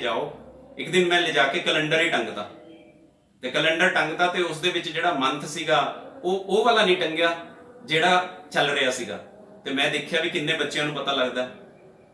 जाओ। एक दिन मैं ले जाके कैलेंडर ही टंगता, ਤੇ ਕੈਲੰਡਰ ਟੰਗਤਾ ਤੇ ਉਸ ਦੇ ਵਿੱਚ ਜਿਹੜਾ ਮੰਥ ਸੀਗਾ ਉਹ ਵਾਲਾ ਨਹੀਂ ਟੰਗਿਆ ਜਿਹੜਾ ਚੱਲ ਰਿਹਾ ਸੀਗਾ। ਤੇ ਮੈਂ ਦੇਖਿਆ ਵੀ ਕਿੰਨੇ ਬੱਚਿਆਂ ਨੂੰ ਪਤਾ ਲੱਗਦਾ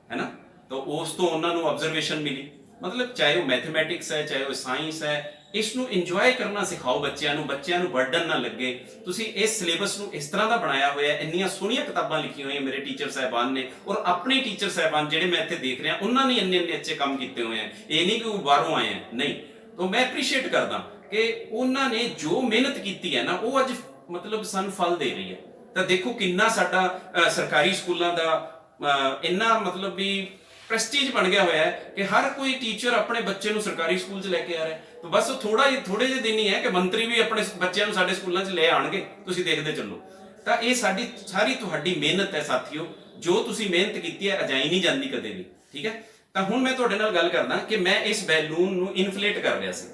ਹੈ ਨਾ। ਤਾਂ ਉਸ ਤੋਂ ਉਹਨਾਂ ਨੂੰ ਆਬਜ਼ਰਵੇਸ਼ਨ ਮਿਲੀ। ਮਤਲਬ ਚਾਹੇ ਉਹ ਮੈਥਮੈਟਿਕਸ ਹੈ, ਚਾਹੇ ਉਹ ਸਾਇੰਸ ਹੈ, ਇਸ ਨੂੰ ਇੰਜੋਏ ਕਰਨਾ ਸਿਖਾਓ ਬੱਚਿਆਂ ਨੂੰ ਬਰਡਨ ਨਾ ਲੱਗੇ। ਤੁਸੀਂ ਇਸ ਸਿਲੇਬਸ ਨੂੰ ਇਸ ਤਰ੍ਹਾਂ ਦਾ ਬਣਾਇਆ ਹੋਇਆ, ਇੰਨੀਆਂ ਸੋਹਣੀਆਂ ਕਿਤਾਬਾਂ ਲਿਖੀਆਂ ਹੋਈਆਂ ਮੇਰੇ ਟੀਚਰ ਸਾਹਿਬਾਨ ਨੇ, ਔਰ ਆਪਣੇ ਟੀਚਰ ਸਾਹਿਬਾਨ ਜਿਹੜੇ ਮੈਂ ਇੱਥੇ ਦੇਖ ਰਿਹਾ ਉਹਨਾਂ ਨੇ ਇੰਨੇ ਅੱਛੇ ਕੰਮ ਕੀਤੇ ਹੋਏ ਆ। ਇਹ ਨਹੀਂ ਕਿ ਉਹ ਬਾਹਰੋਂ ਆਏ ਆ, ਨਹੀਂ। ਤਾਂ ਮੈਂ ਐਪਰੀਸ਼ੀਏਟ ਕਰਦਾ ਕਿ ਉਹਨਾਂ ਨੇ ਜੋ ਮਿਹਨਤ ਕੀਤੀ ਹੈ ਨਾ ਉਹ ਅੱਜ ਮਤਲਬ ਸਾਨੂੰ ਫਲ ਦੇ ਰਹੀ ਹੈ। ਤਾਂ ਦੇਖੋ ਕਿੰਨਾ ਸਾਡਾ ਸਰਕਾਰੀ ਸਕੂਲਾਂ ਦਾ ਇੰਨਾ ਮਤਲਬ ਵੀ ਪ੍ਰੈਸਟੀਜ ਬਣ ਗਿਆ ਹੋਇਆ ਹੈ ਕਿ ਹਰ ਕੋਈ ਟੀਚਰ ਆਪਣੇ ਬੱਚੇ ਨੂੰ ਸਰਕਾਰੀ ਸਕੂਲ 'ਚ ਲੈ ਕੇ ਆ ਰਿਹਾ। ਤਾਂ ਬਸ ਥੋੜੇ ਜਿਹੇ ਦਿਨ ਹੀ ਹੈ ਕਿ ਮੰਤਰੀ ਵੀ ਆਪਣੇ ਬੱਚਿਆਂ ਨੂੰ ਸਾਡੇ ਸਕੂਲਾਂ 'ਚ ਲੈ ਆਣਗੇ, ਤੁਸੀਂ ਦੇਖਦੇ ਚੱਲੋ। ਤਾਂ ਇਹ ਸਾਡੀ ਸਾਰੀ ਤੁਹਾਡੀ ਮਿਹਨਤ ਹੈ ਸਾਥੀਓ, ਜੋ ਤੁਸੀਂ ਮਿਹਨਤ ਕੀਤੀ ਹੈ ਅਜਾਈ ਨਹੀਂ ਜਾਂਦੀ ਕਦੇ ਵੀ, ਠੀਕ ਹੈ। ਤਾਂ ਹੁਣ ਮੈਂ ਤੁਹਾਡੇ ਨਾਲ ਗੱਲ ਕਰਦਾ ਕਿ ਮੈਂ ਇਸ ਬੈਲੂਨ ਨੂੰ ਇਨਫਲੇਟ ਕਰ ਰਿਹਾ ਸੀ,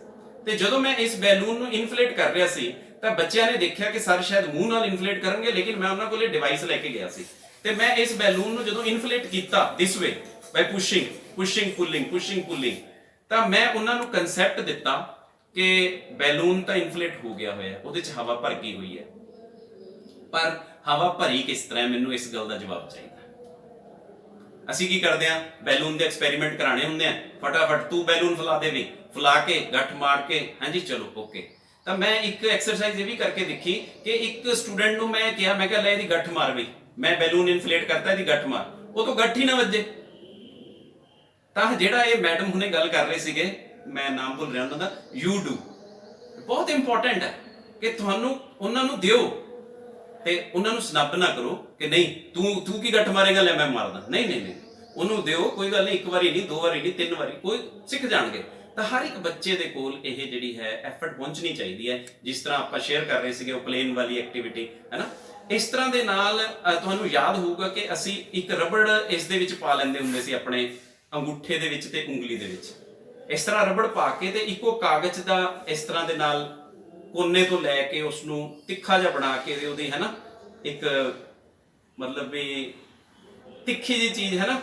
ਤੇ ਜਦੋਂ ਮੈਂ ਇਸ ਬੈਲੂਨ ਨੂੰ ਇਨਫਲੇਟ ਕਰ ਰਿਹਾ ਸੀ ਤਾਂ ਬੱਚਿਆਂ ਨੇ ਦੇਖਿਆ ਕਿ ਸਰ ਸ਼ਾਇਦ ਮੂੰਹ ਨਾਲ ਇਨਫਲੇਟ ਕਰਨਗੇ, ਲੇਕਿਨ ਮੈਂ ਉਹਨਾਂ ਕੋਲੇ ਡਿਵਾਈਸ ਲੈ ਕੇ ਗਿਆ ਸੀ। ਤੇ ਮੈਂ ਇਸ ਬੈਲੂਨ ਨੂੰ ਜਦੋਂ ਇਨਫਲੇਟ ਕੀਤਾ ਦਿਸ ਵੇ ਬਾਈ ਪੁਸ਼ਿੰਗ ਪੁਲਿੰਗ, ਤਾਂ ਮੈਂ ਉਹਨਾਂ ਨੂੰ ਕਨਸੈਪਟ ਦਿੱਤਾ ਕਿ ਬੈਲੂਨ ਤਾਂ ਇਨਫਲੇਟ ਹੋ ਗਿਆ ਹੋਇਆ, ਉਹਦੇ 'ਚ ਹਵਾ ਭਰ ਗਈ ਹੋਈ ਹੈ, ਪਰ ਹਵਾ ਭਰੀ ਕਿਸ ਤਰ੍ਹਾਂ, ਮੈਨੂੰ ਇਸ ਗੱਲ ਦਾ ਜਵਾਬ ਚਾਹੀਦਾ। ਅਸੀਂ ਕੀ ਕਰਦੇ ਆ, ਬੈਲੂਨ ਦੇ ਐਕਸਪੈਰੀਮੈਂਟ ਕਰਾਣੇ ਹੁੰਦੇ ਆ, ਫਟਾਫਟ ਤੂੰ ਬੈਲੂਨ ਫਲਾ ਦੇ ਵੀ, ਫਲਾ ਕੇ ਗੱਠ ਮਾਰ ਕੇ ਹਾਂਜੀ ਚਲੋ ਓਕੇ। ਤਾਂ ਮੈਂ ਇੱਕ ਐਕਸਰਸਾਈਜ਼ ਇਹ ਵੀ ਕਰਕੇ ਦੇਖੀ ਕਿ ਇੱਕ ਸਟੂਡੈਂਟ ਨੂੰ ਮੈਂ ਕਿਹਾ, ਮੈਂ ਕਿਹਾ ਲੈ ਇਹਦੀ ਗੱਠ ਮਾਰ ਵੀ, ਮੈਂ ਬੈਲੂਨ ਇਨਫਲੇਟ ਕਰਤਾ, ਇਹਦੀ ਗੱਠ ਮਾਰ, ਉਹ ਤੋਂ ਗੱਠ ਹੀ ਨਾ ਵੱਜੇ। ਤਾਂ ਜਿਹੜਾ ਇਹ ਮੈਡਮ ਹੁਣੇ ਗੱਲ ਕਰ ਰਹੇ ਸੀਗੇ, ਮੈਂ ਨਾਮ ਭੁੱਲ ਰਿਹਾ ਉਹਨਾਂ ਦਾ, ਯੂ ਡੂ, ਬਹੁਤ ਇੰਪੋਰਟੈਂਟ ਹੈ ਕਿ ਤੁਹਾਨੂੰ ਉਹਨਾਂ ਨੂੰ ਦਿਓ ਤੇ ਉਹਨਾਂ ਨੂੰ ਸਨੱਬ ਨਾ ਕਰੋ ਕਿ ਨਹੀਂ ਤੂੰ ਕੀ ਗੱਠ ਮਾਰੇਗਾ, ਲੈ ਮੈਂ ਮਾਰਦਾ, ਨਹੀਂ, ਉਹਨੂੰ ਦਿਓ, ਕੋਈ ਗੱਲ ਨਹੀਂ, ਇੱਕ ਵਾਰੀ ਨਹੀਂ, ਦੋ ਵਾਰੀ ਨਹੀਂ, ਤਿੰਨ ਵਾਰੀ, ਕੋਈ ਸਿੱਖ ਜਾਣਗੇ। ਤਾਂ ਹਰ ਇੱਕ ਬੱਚੇ ਦੇ ਕੋਲ ਇਹ ਜਿਹੜੀ ਹੈ ਐਫਰਟ ਪਹੁੰਚਣੀ ਚਾਹੀਦੀ ਹੈ। ਜਿਸ ਤਰ੍ਹਾਂ ਆਪਾਂ ਸ਼ੇਅਰ ਕਰ ਰਹੇ ਸੀਗੇ ਉਹ ਪਲੇਨ ਵਾਲੀ ਐਕਟੀਵਿਟੀ ਹੈ ਨਾ, ਇਸ ਤਰ੍ਹਾਂ ਦੇ ਨਾਲ ਤੁਹਾਨੂੰ ਯਾਦ ਹੋਊਗਾ ਕਿ ਅਸੀਂ ਇੱਕ ਰਬੜ ਇਸ ਦੇ ਵਿੱਚ ਪਾ ਲੈਂਦੇ ਹੁੰਦੇ ਸੀ ਆਪਣੇ ਅੰਗੂਠੇ ਦੇ ਵਿੱਚ ਤੇ ਉਂਗਲੀ ਦੇ ਵਿੱਚ। ਇਸ ਤਰ੍ਹਾਂ ਰਬੜ ਪਾ ਕੇ ਤੇ ਇੱਕੋ ਕਾਗਜ਼ ਦਾ ਇਸ ਤਰ੍ਹਾਂ ਦੇ ਨਾਲ ਕੋਨੇ ਤੋਂ ਲੈ ਕੇ ਉਸ ਨੂੰ ਤਿੱਖਾ ਜਿਹਾ ਬਣਾ ਕੇ ਉਹਦੀ ਹੈ ਨਾ ਇੱਕ ਮਤਲਬ ਵੀ ਤਿੱਖੀ ਜਿਹੀ ਚੀਜ਼ ਹੈ ਨਾ,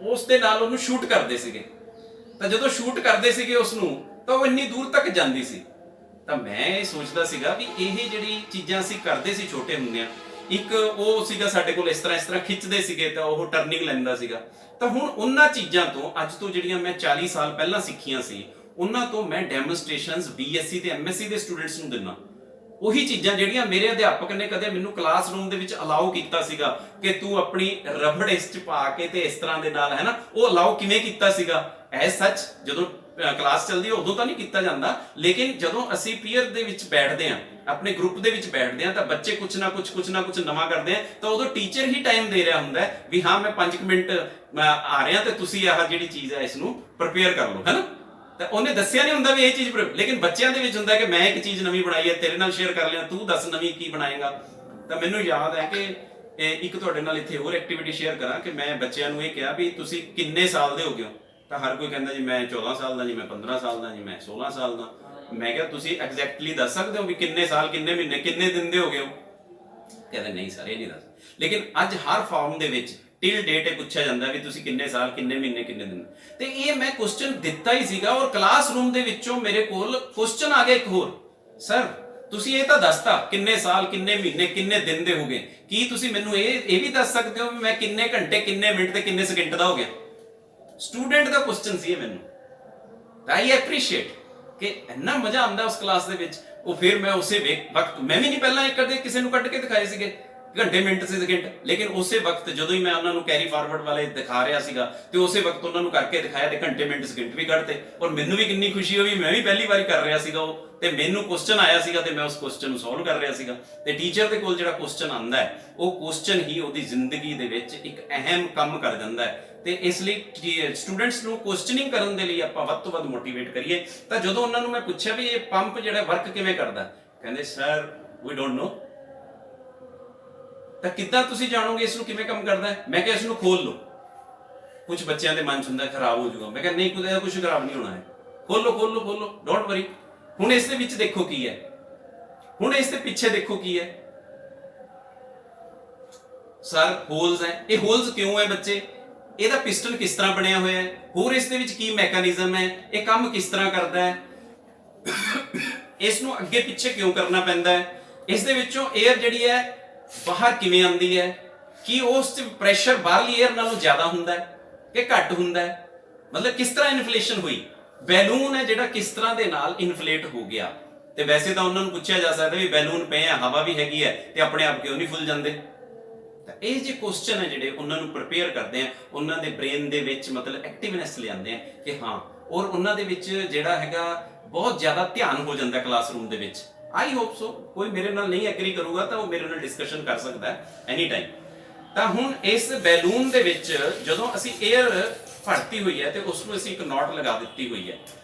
ਉਸ ਦੇ ਨਾਲ ਉਹਨੂੰ ਸ਼ੂਟ ਕਰਦੇ ਸੀਗੇ। ਤਾਂ ਜਦੋਂ ਸ਼ੂਟ ਕਰਦੇ ਸੀਗੇ ਉਸ ਨੂੰ ਤਾਂ ਉਹ ਇੰਨੀ ਦੂਰ ਤੱਕ ਜਾਂਦੀ ਸੀ। ਤਾਂ ਮੈਂ ਇਹ ਸੋਚਦਾ ਸੀਗਾ ਵੀ ਇਹ ਜਿਹੜੀ ਚੀਜ਼ਾਂ ਅਸੀਂ ਕਰਦੇ ਸੀ ਛੋਟੇ ਹੁੰਦਿਆਂ, ਇੱਕ ਉਹ ਸੀਗਾ ਸਾਡੇ ਕੋਲ ਇਸ ਤਰ੍ਹਾਂ ਖਿੱਚਦੇ ਸੀਗੇ ਤਾਂ ਉਹ ਟਰਨਿੰਗ ਲੈਂਦਾ ਸੀਗਾ। ਤਾਂ ਹੁਣ ਉਹਨਾਂ ਚੀਜ਼ਾਂ ਤੋਂ ਅੱਜ ਤੋਂ ਜਿਹੜੀਆਂ ਮੈਂ 40 ਸਾਲ ਪਹਿਲਾਂ ਸਿੱਖੀਆਂ ਸੀ, ਉਹਨਾਂ ਤੋਂ ਮੈਂ ਡੈਮੋਨਸਟ੍ਰੇਸ਼ਨਸ BSc ਤੇ MSc ਦੇ ਸਟੂਡੈਂਟਸ ਨੂੰ ਦਿੰਦਾ। ਉਹੀ ਚੀਜ਼ਾਂ ਜਿਹੜੀਆਂ ਮੇਰੇ ਅਧਿਆਪਕ ਨੇ ਕਦੇ ਮੈਨੂੰ ਕਲਾਸਰੂਮ ਦੇ ਵਿੱਚ ਅਲਾਉ ਕੀਤਾ ਸੀਗਾ ਕਿ ਤੂੰ ਆਪਣੀ ਰਬੜ ਇਸ 'ਚ ਪਾ ਕੇ ਤੇ ਇਸ ਤਰ੍ਹਾਂ ਦੇ ਨਾਲ ਹੈ ਨਾ, ਉਹ ਅਲਾਉ ਕਿਵੇਂ ਕੀਤਾ ਸੀਗਾ। ਐਜ਼ ਸੱਚ ਜਦੋਂ ਕਲਾਸ ਚੱਲਦੀ ਹੈ ਉਦੋਂ ਤਾਂ ਨਹੀਂ ਕੀਤਾ ਜਾਂਦਾ, ਲੇਕਿਨ ਜਦੋਂ ਅਸੀਂ ਪੀਅਰ ਦੇ ਵਿੱਚ ਬੈਠਦੇ ਹਾਂ, ਆਪਣੇ ਗਰੁੱਪ ਦੇ ਵਿੱਚ ਬੈਠਦੇ ਹਾਂ, ਤਾਂ ਬੱਚੇ ਕੁਛ ਨਾ ਕੁਛ ਨਵਾਂ ਕਰਦੇ ਆ, ਤਾਂ ਉਦੋਂ ਟੀਚਰ ਹੀ ਟਾਈਮ ਦੇ ਰਿਹਾ ਹੁੰਦਾ ਵੀ ਹਾਂ ਮੈਂ 5 ਮਿੰਟ ਆ ਰਿਹਾ ਤੇ ਤੁਸੀਂ ਆਹ ਜਿਹੜੀ ਚੀਜ਼ ਹੈ ਇਸ ਨੂੰ ਪ੍ਰਿਪੇਅਰ ਕਰ ਲਓ, ਹੈ ਨਾ। ਤਾਂ ਉਹਨੇ ਦੱਸਿਆ ਨਹੀਂ ਹੁੰਦਾ ਵੀ ਇਹ ਚੀਜ਼, ਲੇਕਿਨ ਬੱਚਿਆਂ ਦੇ ਵਿੱਚ ਹੁੰਦਾ ਕਿ ਮੈਂ ਇੱਕ ਚੀਜ਼ ਨਵੀਂ ਬਣਾਈ ਹੈ, ਤੇਰੇ ਨਾਲ ਸ਼ੇਅਰ ਕਰ ਲਿਆ, ਤੂੰ ਦੱਸ ਨਵੀਂ ਕੀ ਬਣਾਏਗਾ। ਤਾਂ ਮੈਨੂੰ ਯਾਦ ਹੈ ਕਿ ਇੱਕ ਤੁਹਾਡੇ ਨਾਲ ਇੱਥੇ ਹੋਰ ਐਕਟੀਵਿਟੀ ਸ਼ੇਅਰ ਕਰਾਂ ਕਿ ਮੈਂ ਬੱਚਿਆਂ ਨੂੰ ਇਹ ਕਿਹਾ ਵੀ ਤੁਸੀਂ ਕਿੰਨੇ ਸਾਲ ਦੇ ਹੋ ਗਏ ਹੋ। ਤਾਂ ਹਰ ਕੋਈ ਕਹਿੰਦਾ ਜੀ ਮੈਂ 14 ਸਾਲ ਦਾ, ਜੀ ਮੈਂ 15 ਸਾਲ ਦਾ, ਜੀ ਮੈਂ 16 ਸਾਲ ਦਾ। ਮੈਂ ਕਿਹਾ ਤੁਸੀਂ ਐਗਜ਼ੈਕਟਲੀ ਦੱਸ ਸਕਦੇ ਹੋ ਵੀ ਕਿੰਨੇ ਸਾਲ, ਕਿੰਨੇ ਮਹੀਨੇ, ਕਿੰਨੇ ਦਿਨ ਦੇ ਹੋ ਗਏ ਹੋ। ਕਹਿੰਦੇ ਨਹੀਂ ਸਰ ਇਹ ਨਹੀਂ ਦੱਸ। ਲੇਕਿਨ ਅੱਜ ਹਰ ਫਾਰਮ ਦੇ ਵਿੱਚ ਟਿਲ ਡੇਟ ਇਹ ਪੁੱਛਿਆ ਜਾਂਦਾ ਵੀ ਤੁਸੀਂ ਕਿੰਨੇ ਸਾਲ, ਕਿੰਨੇ ਮਹੀਨੇ, ਕਿੰਨੇ ਦਿਨ। ਤੇ ਇਹ ਮੈਂ ਕੁਐਸਚਨ ਦਿੱਤਾ ਹੀ ਸੀਗਾ ਔਰ ਕਲਾਸਰੂਮ ਦੇ ਵਿੱਚੋਂ ਮੇਰੇ ਕੋਲ ਕੁਐਸਚਨ ਆ ਗਿਆ ਇੱਕ ਹੋਰ, ਸਰ ਤੁਸੀਂ ਇਹ ਤਾਂ ਦੱਸਤਾ ਕਿੰਨੇ ਸਾਲ, ਕਿੰਨੇ ਮਹੀਨੇ, ਕਿੰਨੇ ਦਿਨ ਦੇ ਹੋ ਗਏ, ਕੀ ਤੁਸੀਂ ਮੈਨੂੰ ਇਹ ਵੀ ਦੱਸ ਸਕਦੇ ਹੋ ਵੀ ਮੈਂ ਕਿੰਨੇ ਘੰਟੇ, ਕਿੰਨੇ ਮਿੰਟ ਤੇ ਕਿੰਨੇ ਸਕਿੰਟ ਦਾ ਹੋ ਗਿਆ। ਸਟੂਡੈਂਟ ਦਾ ਕੁਐਸਚਨ ਸੀ ਇਹ ਮੈਨੂੰ। ਤਾਂ ਆਈ ਐਪਰੀਸ਼ੀਏਟ ਕਿ ਇੰਨਾ ਮਜ਼ਾ ਆਉਂਦਾ ਉਸ ਕਲਾਸ ਦੇ ਵਿੱਚ। ਉਹ ਫਿਰ ਮੈਂ ਉਸੇ ਵਕਤ, ਮੈਂ ਵੀ ਨਹੀਂ ਪਹਿਲਾਂ ਇੱਕ ਕਦੇ ਕਿਸੇ ਨੂੰ ਕੱਢ ਕੇ ਦਿਖਾਏ ਸੀਗੇ ਘੰਟੇ, ਮਿੰਟ ਤੇ ਸਕਿੰਟ, ਲੇਕਿਨ ਉਸੇ ਵਕਤ ਜਦੋਂ ਹੀ ਮੈਂ ਉਹਨਾਂ ਨੂੰ ਕੈਰੀ ਫਾਰਵਰਡ ਵਾਲੇ ਦਿਖਾ ਰਿਹਾ ਸੀਗਾ ਤੇ ਉਸੇ ਵਕਤ ਉਹਨਾਂ ਨੂੰ ਕਰਕੇ ਦਿਖਾਇਆ ਤੇ ਘੰਟੇ, ਮਿੰਟ, ਸਕਿੰਟ ਵੀ ਕੱਢਤੇ। ਔਰ ਮੈਨੂੰ ਵੀ ਕਿੰਨੀ ਖੁਸ਼ੀ ਹੋਈ, ਮੈਂ ਵੀ ਪਹਿਲੀ ਵਾਰੀ ਕਰ ਰਿਹਾ ਸੀਗਾ ਉਹ, ਤੇ ਮੈਨੂੰ ਕੁਐਸਚਨ ਆਇਆ ਸੀਗਾ ਤੇ ਮੈਂ ਉਸ ਕੁਐਸਚਨ ਨੂੰ ਸੋਲਵ ਕਰ ਰਿਹਾ ਸੀਗਾ। ਤੇ ਟੀਚਰ ਦੇ ਕੋਲ ਜਿਹੜਾ ਕੁਐਸਚਨ ਆਉਂਦਾ ਹੈ, ਉਹ ਕੁਐਸਚਨ ਹੀ ਉਹਦੀ ਜ਼ਿੰਦਗੀ ਦੇ ਵਿੱਚ ਇੱਕ ਅਹਿਮ ਕੰਮ ਕਰ ਜਾਂਦਾ ਹੈ। ਤੇ ਇਸ ਲਈ ਸਟੂਡੈਂਟਸ ਨੂੰ ਕੁਐਸਚਨਿੰਗ ਕਰਨ ਦੇ ਲਈ ਆਪਾਂ ਵੱਧ ਤੋਂ ਵੱਧ ਮੋਟੀਵੇਟ ਕਰੀਏ। ਤਾਂ ਜਦੋਂ ਉਹਨਾਂ ਨੂੰ ਮੈਂ ਪੁੱਛਿਆ ਵੀ ਇਹ ਪੰਪ ਜਿਹੜਾ ਵਰਕ ਕਿਵੇਂ ਕਰਦਾ, ਕਹਿੰਦੇ ਸਰ ਵੀ ਡੋਂਟ ਨੋ। ਤਾਂ ਕਿੱਦਾਂ ਤੁਸੀਂ ਜਾਣੋਗੇ ਇਸ ਨੂੰ ਕਿਵੇਂ ਕੰਮ ਕਰਦਾ ਹੈ। ਮੈਂ ਕਿਹਾ ਇਸ ਨੂੰ ਖੋਲ ਲਓ। ਕੁਝ ਬੱਚਿਆਂ ਦੇ ਮਨ 'ਚ ਹੁੰਦਾ ਖਰਾਬ ਹੋ ਜਾਊਗਾ, ਮੈਂ ਕਿਹਾ ਨਹੀਂ, ਕੁਝ ਖਰਾਬ ਨਹੀਂ ਹੋਣਾ ਹੈ, ਖੋਲੋ, ਡੋਂਟ ਵਰੀ। ਹੁਣ ਇਸ ਦੇ ਵਿੱਚ ਦੇਖੋ ਕੀ ਹੈ, ਹੁਣ ਇਸ ਦੇ ਪਿੱਛੇ ਦੇਖੋ ਕੀ ਹੈ। ਸਰ ਹੋਲਸ ਹੈ। ਇਹ ਹੋਲਸ ਕਿਉਂ ਹੈ ਬੱਚੇ, ਇਹਦਾ ਪਿਸਟਨ ਕਿਸ ਤਰ੍ਹਾਂ ਬਣਿਆ ਹੋਇਆ ਹੈ, ਹੋਰ ਇਸ ਦੇ ਵਿੱਚ ਕੀ ਮੈਕੈਨਿਜ਼ਮ ਹੈ, ਇਹ ਕੰਮ ਕਿਸ ਤਰ੍ਹਾਂ ਕਰਦਾ ਹੈ, ਇਸ ਨੂੰ ਅੱਗੇ ਪਿੱਛੇ ਕਿਉਂ ਕਰਨਾ ਪੈਂਦਾ ਹੈ, ਇਸ ਦੇ ਵਿੱਚੋਂ 에ਅਰ ਜਿਹੜੀ ਹੈ ਬਾਹਰ ਕਿਵੇਂ ਆਉਂਦੀ ਹੈ, ਕੀ ਉਸ 'ਚ ਪ੍ਰੈਸ਼ਰ ਬਾਹਰਲੀ 에ਅਰ ਨਾਲੋਂ ਜ਼ਿਆਦਾ ਹੁੰਦਾ ਹੈ ਕਿ ਘੱਟ ਹੁੰਦਾ ਹੈ, ਮਤਲਬ ਕਿਸ ਤਰ੍ਹਾਂ ਇਨਫਲੇਸ਼ਨ ਹੋਈ, ਬੈਲੂਨ ਹੈ ਜਿਹੜਾ ਕਿਸ ਤਰ੍ਹਾਂ ਦੇ ਨਾਲ ਇਨਫਲੇਟ ਹੋ ਗਿਆ। ਤੇ ਵੈਸੇ ਤਾਂ ਉਹਨਾਂ ਨੂੰ ਪੁੱਛਿਆ ਜਾ ਸਕਦਾ ਵੀ ਬੈਲੂਨ ਪਏ ਆ, ਹਵਾ ਵੀ ਹੈਗੀ ਹੈ, ਤੇ ਆਪਣੇ ਆਪ ਕਿਉਂ ਨਹੀਂ ਫੁੱਲ ਜਾਂਦੇ। ਤਾਂ ਇਹ ਜੇ ਕੁਐਸਚਨ ਹੈ ਜਿਹੜੇ ਉਹਨਾਂ ਨੂੰ ਪ੍ਰਪੇਅਰ ਕਰਦੇ ਆ, ਉਹਨਾਂ ਦੇ ਬ੍ਰੇਨ ਦੇ ਵਿੱਚ ਮਤਲਬ ਐਕਟਿਵਨੈਸ ਲਿਆਉਂਦੇ ਆ ਕਿ ਹਾਂ, ਔਰ ਉਹਨਾਂ ਦੇ ਵਿੱਚ ਜਿਹੜਾ ਹੈਗਾ ਬਹੁਤ ਜ਼ਿਆਦਾ ਧਿਆਨ ਹੋ ਜਾਂਦਾ ਕਲਾਸਰੂਮ ਦੇ ਵਿੱਚ। ਆਈ ਹੋਪ ਸੋ ਕੋਈ ਮੇਰੇ ਨਾਲ ਨਹੀਂ ਐਗਰੀ ਕਰੂਗਾ ਤਾਂ ਉਹ ਮੇਰੇ ਨਾਲ ਡਿਸਕਸ਼ਨ ਕਰ ਸਕਦਾ ਹੈ ਐਨੀ ਟਾਈਮ। ਤਾਂ ਹੁਣ ਇਸ ਬੈਲੂਨ ਦੇ ਵਿੱਚ ਜਦੋਂ ਅਸੀਂ 에ਅਰ ਭਰਤੀ ਹੋਈ ਹੈ ਤੇ ਉਸ ਨੂੰ ਅਸੀਂ ਇੱਕ ਨੋਟ ਲਗਾ ਦਿੱਤੀ ਹੋਈ ਹੈ,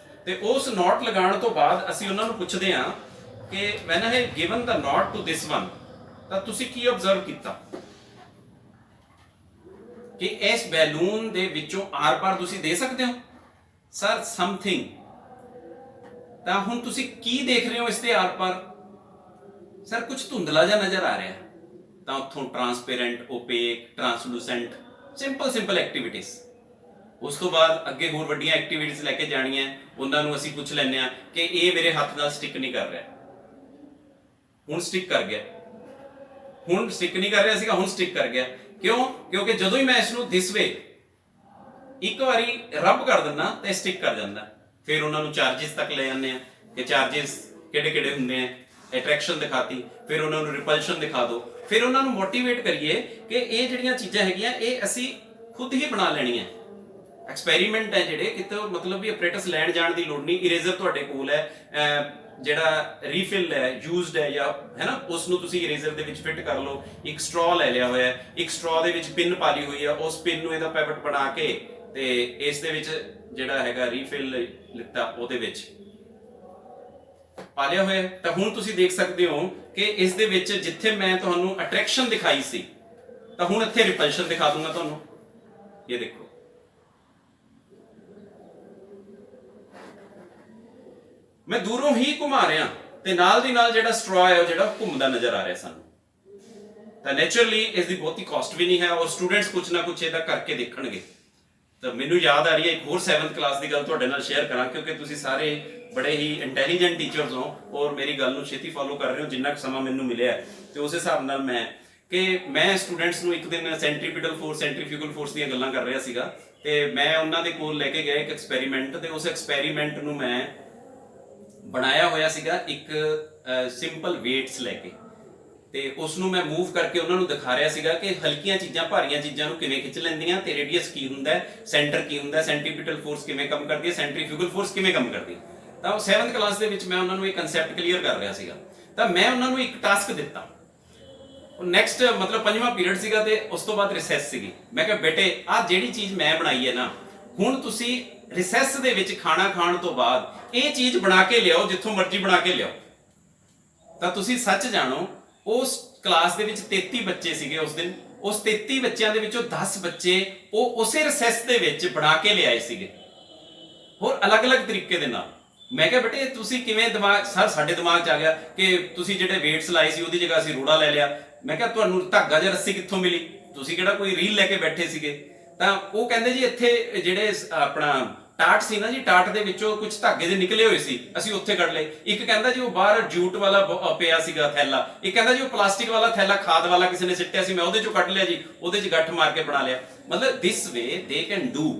ਤੇ ਉਸ ਨੋਟ ਲਗਾਉਣ ਤੋਂ ਬਾਅਦ ਅਸੀਂ ਉਹਨਾਂ ਨੂੰ ਪੁੱਛਦੇ ਹਾਂ ਕਿ when I have given the note to this one, ਤਾਂ ਤੁਸੀਂ ਕੀ ਆਬਜ਼ਰਵ ਕੀਤਾ ਕਿ ਇਸ ਬੈਲੂਨ ਦੇ ਵਿੱਚੋਂ ਆਰ-ਪਾਰ ਤੁਸੀਂ ਦੇ ਸਕਦੇ ਹੋ ਸਰ ਸਮਥਿੰਗ। ਤਾਂ ਹੁਣ ਤੁਸੀਂ ਕੀ ਦੇਖ ਰਹੇ ਹੋ ਇਸ ਦੇ ਆਰ-ਪਾਰ? ਸਰ ਕੁਝ ਧੁੰਦਲਾ ਜਿਹਾ ਨਜ਼ਰ ਆ ਰਿਹਾ। ਤਾਂ ਉੱਥੋਂ ਟਰਾਂਸਪੇਰੈਂਟ, ਓਪੇਕ, ਟਰਾਂਸਲੂਸੈਂਟ, ਸਿੰਪਲ ਐਕਟੀਵਿਟੀਜ਼। ਉਸ ਤੋਂ ਬਾਅਦ ਅੱਗੇ ਹੋਰ ਵੱਡੀਆਂ ਐਕਟੀਵਿਟੀਜ਼ ਲੈ ਕੇ ਜਾਣੀਆਂ, ਉਹਨਾਂ ਨੂੰ ਅਸੀਂ ਪੁੱਛ ਲੈਂਦੇ ਆ ਕਿ ਇਹ ਮੇਰੇ ਹੱਥ ਨਾਲ ਸਟਿਕ ਨਹੀਂ ਕਰ ਰਿਹਾ, ਹੁਣ ਸਟਿਕ ਕਰ ਗਿਆ, ਹੁਣ ਸਟਿਕ ਨਹੀਂ ਕਰ ਰਿਹਾ ਸੀਗਾ, ਹੁਣ ਸਟਿਕ ਕਰ ਗਿਆ। ਕਿਉਂ? ਕਿਉਂਕਿ ਜਦੋਂ ਹੀ ਮੈਂ ਇਸ ਨੂੰ ਦਿਸ ਵੇ ਇੱਕ ਵਾਰੀ ਰਬ ਕਰ ਦਿੰਦਾ ਤਾਂ ਸਟਿਕ ਕਰ ਜਾਂਦਾ। ਫਿਰ ਉਹਨਾਂ ਨੂੰ ਚਾਰजेस ਤੱਕ ਲੈ ਜਾਂਦੇ ਆ ਕਿ ਚਾਰजेस ਕਿਹੜੇ ਕਿਹੜੇ ਹੁੰਦੇ ਆ, ਅਟਰੈਕਸ਼ਨ ਦਿਖਾਤੀ, ਫਿਰ ਉਹਨਾਂ ਨੂੰ ਰਿਪਲਸ਼ਨ ਦਿਖਾ ਦਿਓ, ਫਿਰ ਉਹਨਾਂ ਨੂੰ ਮੋਟੀਵੇਟ ਕਰੀਏ ਕਿ ਇਹ ਜਿਹੜੀਆਂ ਚੀਜ਼ਾਂ ਹੈਗੀਆਂ ਇਹ ਅਸੀਂ ਖੁਦ ਹੀ ਬਣਾ ਲੈਣੀਆਂ। ਐਕਸਪੈਰੀਮੈਂਟ ਹੈ ਜਿਹੜੇ ਕਿਤੇ ਮਤਲਬ ਵੀ ਆਪਰੇਟਸ ਲੈਣ ਜਾਣ ਦੀ ਲੋੜ ਨਹੀਂ, ਇਰੇਜ਼ਰ ਤੁਹਾਡੇ ਕੋਲ ਹੈ, ਜਿਹੜਾ ਰੀਫਿਲ ਹੈ ਯੂਜ਼ਡ ਹੈ ਜਾਂ ਹੈ ਨਾ, ਉਸ ਨੂੰ ਤੁਸੀਂ ਇਰੇਜ਼ਰ ਦੇ ਵਿੱਚ ਫਿੱਟ ਕਰ ਲਓ। ਇੱਕ ਸਟ੍ਰॉ ਲੈ ਲਿਆ ਹੋਇਆ, ਇੱਕ ਸਟ੍ਰॉ ਦੇ ਵਿੱਚ ਪਿੰਨ ਪਾ ਲਈ ਹੋਈ ਆ, ਉਸ ਪਿੰਨ ਨੂੰ ਇਹਦਾ ਪੈਵਟ ਬਣਾ ਕੇ ਤੇ ਇਸ ਦੇ ਵਿੱਚ ਜਿਹੜਾ ਹੈਗਾ ਰੀਫਿਲ ਲਿੱਤਾ ਉਹਦੇ ਵਿੱਚ ਪਾ ਲਿਆ ਹੋਇਆ। ਤਾਂ ਹੁਣ ਤੁਸੀਂ ਦੇਖ ਸਕਦੇ ਹੋ ਕਿ ਇਸ ਦੇ ਵਿੱਚ ਜਿੱਥੇ ਮੈਂ ਤੁਹਾਨੂੰ ਅਟਰੈਕਸ਼ਨ ਦਿਖਾਈ ਸੀ, ਤਾਂ ਹੁਣ ਇੱਥੇ ਰਿਪਲਸ਼ਨ ਦਿਖਾ ਦੂੰਗਾ ਤੁਹਾਨੂੰ। ਇਹ ਦੇਖੋ, ਮੈਂ ਦੂਰੋਂ ਹੀ ਘੁਮਾ ਰਿਹਾ ਤੇ ਨਾਲ ਦੀ ਨਾਲ ਜਿਹੜਾ ਸਟ੍ਰॉ ਹੈ ਉਹ ਜਿਹੜਾ ਘੁੰਮਦਾ ਨਜ਼ਰ ਆ ਰਿਹਾ ਸਾਨੂੰ। ਤਾਂ ਨੇਚਰਲੀ ਇਸ ਦੀ ਬਹੁਤੀ ਕਾਸਟ ਵੀ ਨਹੀਂ ਹੈ, ਔਰ ਸਟੂਡੈਂਟਸ ਕੁਝ ਨਾ ਕੁਝ ਇਹਦਾ ਕਰਕੇ ਦੇਖਣਗੇ। ਤਾਂ ਮੈਨੂੰ ਯਾਦ ਆ ਰਹੀ ਹੈ ਇੱਕ ਹੋਰ 7th ਕਲਾਸ ਦੀ ਗੱਲ ਤੁਹਾਡੇ ਨਾਲ ਸ਼ੇਅਰ ਕਰਾਂ, ਕਿਉਂਕਿ ਤੁਸੀਂ ਸਾਰੇ ਬੜੇ ਹੀ ਇੰਟੈਲੀਜੈਂਟ ਟੀਚਰਸ ਹੋ ਔਰ ਮੇਰੀ ਗੱਲ ਨੂੰ ਛੇਤੀ ਫੋਲੋ ਕਰ ਰਹੇ ਹੋ ਜਿੰਨਾ ਕੁ ਸਮਾਂ ਮੈਨੂੰ ਮਿਲਿਆ, ਤੇ ਉਸ ਹਿਸਾਬ ਨਾਲ ਮੈਂ ਸਟੂਡੈਂਟਸ ਨੂੰ ਇੱਕ ਦਿਨ ਸੈਂਟਰੀਪੀਟਲ ਫੋਰਸ, ਸੈਂਟਰੀਫਿਊਗਲ ਫੋਰਸ ਦੀਆਂ ਗੱਲਾਂ ਕਰ ਰਿਹਾ ਸੀਗਾ, ਤੇ ਮੈਂ ਉਹਨਾਂ ਦੇ ਕੋਲ ਲੈ ਕੇ ਗਿਆ ਇੱਕ ਐਕਸਪੈਰੀਮੈਂਟ, ਤੇ ਉਸ ਐਕਸਪੈਰੀਮੈਂਟ ਨੂੰ ਮੈਂ ਬਣਾਇਆ ਹੋਇਆ ਸੀਗਾ ਇੱਕ ਸਿੰਪਲ ਵੇਟਸ ਲੈ ਕੇ, ਤੇ ਉਸ ਨੂੰ ਮੈਂ ਮੂਵ ਕਰਕੇ ਉਹਨਾਂ ਨੂੰ ਦਿਖਾ ਰਿਹਾ ਸੀਗਾ ਕਿ ਹਲਕੀਆਂ ਚੀਜ਼ਾਂ ਭਾਰੀਆਂ ਚੀਜ਼ਾਂ ਨੂੰ ਕਿਵੇਂ ਖਿੱਚ ਲੈਂਦੀਆਂ, ਤੇ ਰੇਡੀਅਸ ਕੀ ਹੁੰਦਾ ਹੈ, ਸੈਂਟਰ ਕੀ ਹੁੰਦਾ ਹੈ, ਸੈਂਟਰੀਪੀਟਲ ਫੋਰਸ ਕਿਵੇਂ ਕੰਮ ਕਰਦੀ ਹੈ, ਸੈਂਟਰੀਫਿਊਗਲ ਫੋਰਸ ਕਿਵੇਂ ਕੰਮ ਕਰਦੀ ਹੈ। ਤਾਂ 7th ਕਲਾਸ ਦੇ ਵਿੱਚ ਮੈਂ ਉਹਨਾਂ ਨੂੰ ਇਹ ਕਨਸੈਪਟ ਕਲੀਅਰ ਕਰ ਰਿਹਾ ਸੀਗਾ। ਤਾਂ ਮੈਂ ਉਹਨਾਂ ਨੂੰ ਇੱਕ ਟਾਸਕ ਦਿੱਤਾ, ਨੈਕਸਟ ਮਤਲਬ 5ਵਾਂ ਪੀਰੀਅਡ ਸੀਗਾ ਤੇ ਉਸ ਤੋਂ ਬਾਅਦ ਰਿਸੈਸ ਸੀਗੀ। ਮੈਂ ਕਿਹਾ ਬੇਟੇ ਆਹ ਜਿਹੜੀ ਚੀਜ਼ ਮੈਂ ਬਣਾਈ ਹੈ ਨਾ, ਹੁਣ ਤੁਸੀਂ ਰਿਸੈਸ ਦੇ ਵਿੱਚ ਖਾਣਾ ਖਾਣ ਤੋਂ ਬਾਅਦ ਇਹ ਚੀਜ਼ ਬਣਾ ਕੇ ਲਿਆਓ, ਜਿੱਥੋਂ ਮਰਜ਼ੀ ਬਣਾ ਕੇ ਲਿਆਓ। ਤਾਂ ਤੁਸੀਂ ਸੱਚ ਜਾਣੋ ਉਸ ਕਲਾਸ ਦੇ ਵਿੱਚ 33 ਬੱਚੇ ਸੀਗੇ ਉਸ ਦਿਨ, ਉਸ 33 ਬੱਚਿਆਂ ਦੇ ਵਿੱਚੋਂ 10 ਬੱਚੇ ਉਹ ਉਸੇ ਰਿਸੈਸ ਦੇ ਵਿੱਚ ਬਣਾ ਕੇ ਲਿਆਏ ਸੀਗੇ, ਹੋਰ ਅਲੱਗ-ਅਲੱਗ ਤਰੀਕੇ ਦੇ ਨਾਲ। ਮੈਂ ਕਿਹਾ ਬੇਟੇ ਤੁਸੀਂ ਕਿਵੇਂ ਦਿਮਾਗ, ਸਰ ਸਾਡੇ ਦਿਮਾਗ 'ਚ ਆ ਗਿਆ ਕਿ ਤੁਸੀਂ ਜਿਹੜੇ ਵੇਟਸ ਲਾਏ ਸੀ ਉਹਦੀ ਜਗ੍ਹਾ ਅਸੀਂ ਰੋੜਾ ਲੈ ਲਿਆ। ਮੈਂ ਕਿਹਾ ਤੁਹਾਨੂੰ ਧਾਗਾ ਜਾਂ ਰੱਸੀ ਕਿੱਥੋਂ ਮਿਲੀ, ਤੁਸੀਂ ਕਿਹੜਾ ਕੋਈ ਰੀਲ ਲੈ ਕੇ ਬੈਠੇ ਸੀਗੇ। ਤਾਂ ਉਹ ਕਹਿੰਦੇ ਜੀ ਇੱਥੇ ਜਿਹੜੇ ਆਪਣਾ ਟਾਟ ਸੀ ਨਾ ਜੀ, ਟਾਟ ਦੇ ਵਿੱਚੋਂ ਕੁਝ ਧਾਗੇ ਦੇ ਨਿਕਲੇ ਹੋਏ ਸੀ, ਅਸੀਂ ਉੱਥੇ ਕੱਢ ਲਏ। ਇੱਕ ਕਹਿੰਦਾ ਜੀ ਉਹ ਬਾਹਰ ਜੂਟ ਵਾਲਾ ਪਿਆ ਸੀਗਾ ਥੈਲਾ, ਇੱਕ ਕਹਿੰਦਾ ਜੀ ਉਹ ਪਲਾਸਟਿਕ ਵਾਲਾ ਥੈਲਾ ਖਾਦ ਵਾਲਾ ਕਿਸੇ ਨੇ ਸਿੱਟਿਆ ਸੀ, ਮੈਂ ਉਹਦੇ ਚੋਂ ਕੱਢ ਲਿਆ ਜੀ, ਉਹਦੇ 'ਚ ਗੱਠ ਮਾਰ ਕੇ ਬਣਾ ਲਿਆ। ਮਤਲਬ ਦਿਸ ਵੇ ਦੇ ਕੈਨ ਡੂ,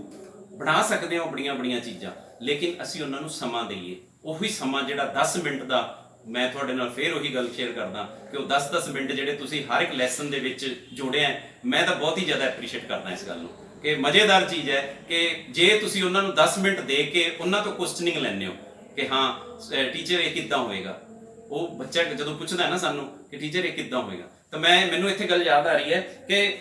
ਬਣਾ ਸਕਦੇ ਹੋ ਬੜੀਆਂ ਚੀਜ਼ਾਂ, ਲੇਕਿਨ ਅਸੀਂ ਉਹਨਾਂ ਨੂੰ ਸਮਾਂ ਦਈਏ। ਉਹੀ ਸਮਾਂ ਜਿਹੜਾ 10 ਮਿੰਟ ਦਾ, ਮੈਂ ਤੁਹਾਡੇ ਨਾਲ ਫੇਰ ਉਹੀ ਗੱਲ ਸ਼ੇਅਰ ਕਰਦਾ ਕਿ ਉਹ 10-10 ਮਿੰਟ ਜਿਹੜੇ ਤੁਸੀਂ ਹਰ ਇੱਕ ਲੈਸਨ ਦੇ ਵਿੱਚ ਜੋੜਿਆ, ਮੈਂ ਤਾਂ ਬਹੁਤ ਹੀ ਜ਼ਿਆਦਾ ਐਪਰੀਸ਼ੀਏਟ ਕਰਦਾ ਇਸ ਗੱਲ ਨੂੰ ਕਿ ਮਜ਼ੇਦਾਰ ਚੀਜ਼ ਹੈ ਕਿ ਜੇ ਤੁਸੀਂ ਉਹਨਾਂ ਨੂੰ 10 ਮਿੰਟ ਦੇ ਕੇ ਉਹਨਾਂ ਤੋਂ ਕੁਐਸਚਨਿੰਗ ਲੈਂਦੇ ਹੋ ਕਿ ਹਾਂ ਟੀਚਰ ਇਹ ਕਿੱਦਾਂ ਹੋਏਗਾ, ਉਹ ਬੱਚਾ ਜਦੋਂ ਪੁੱਛਦਾ ਹੈ ਨਾ ਸਾਨੂੰ ਕਿ ਟੀਚਰ ਇਹ ਕਿੱਦਾਂ ਹੋਏਗਾ, ਤਾਂ ਮੈਨੂੰ ਇੱਥੇ ਗੱਲ ਯਾਦ ਆ ਰਹੀ ਹੈ ਕਿ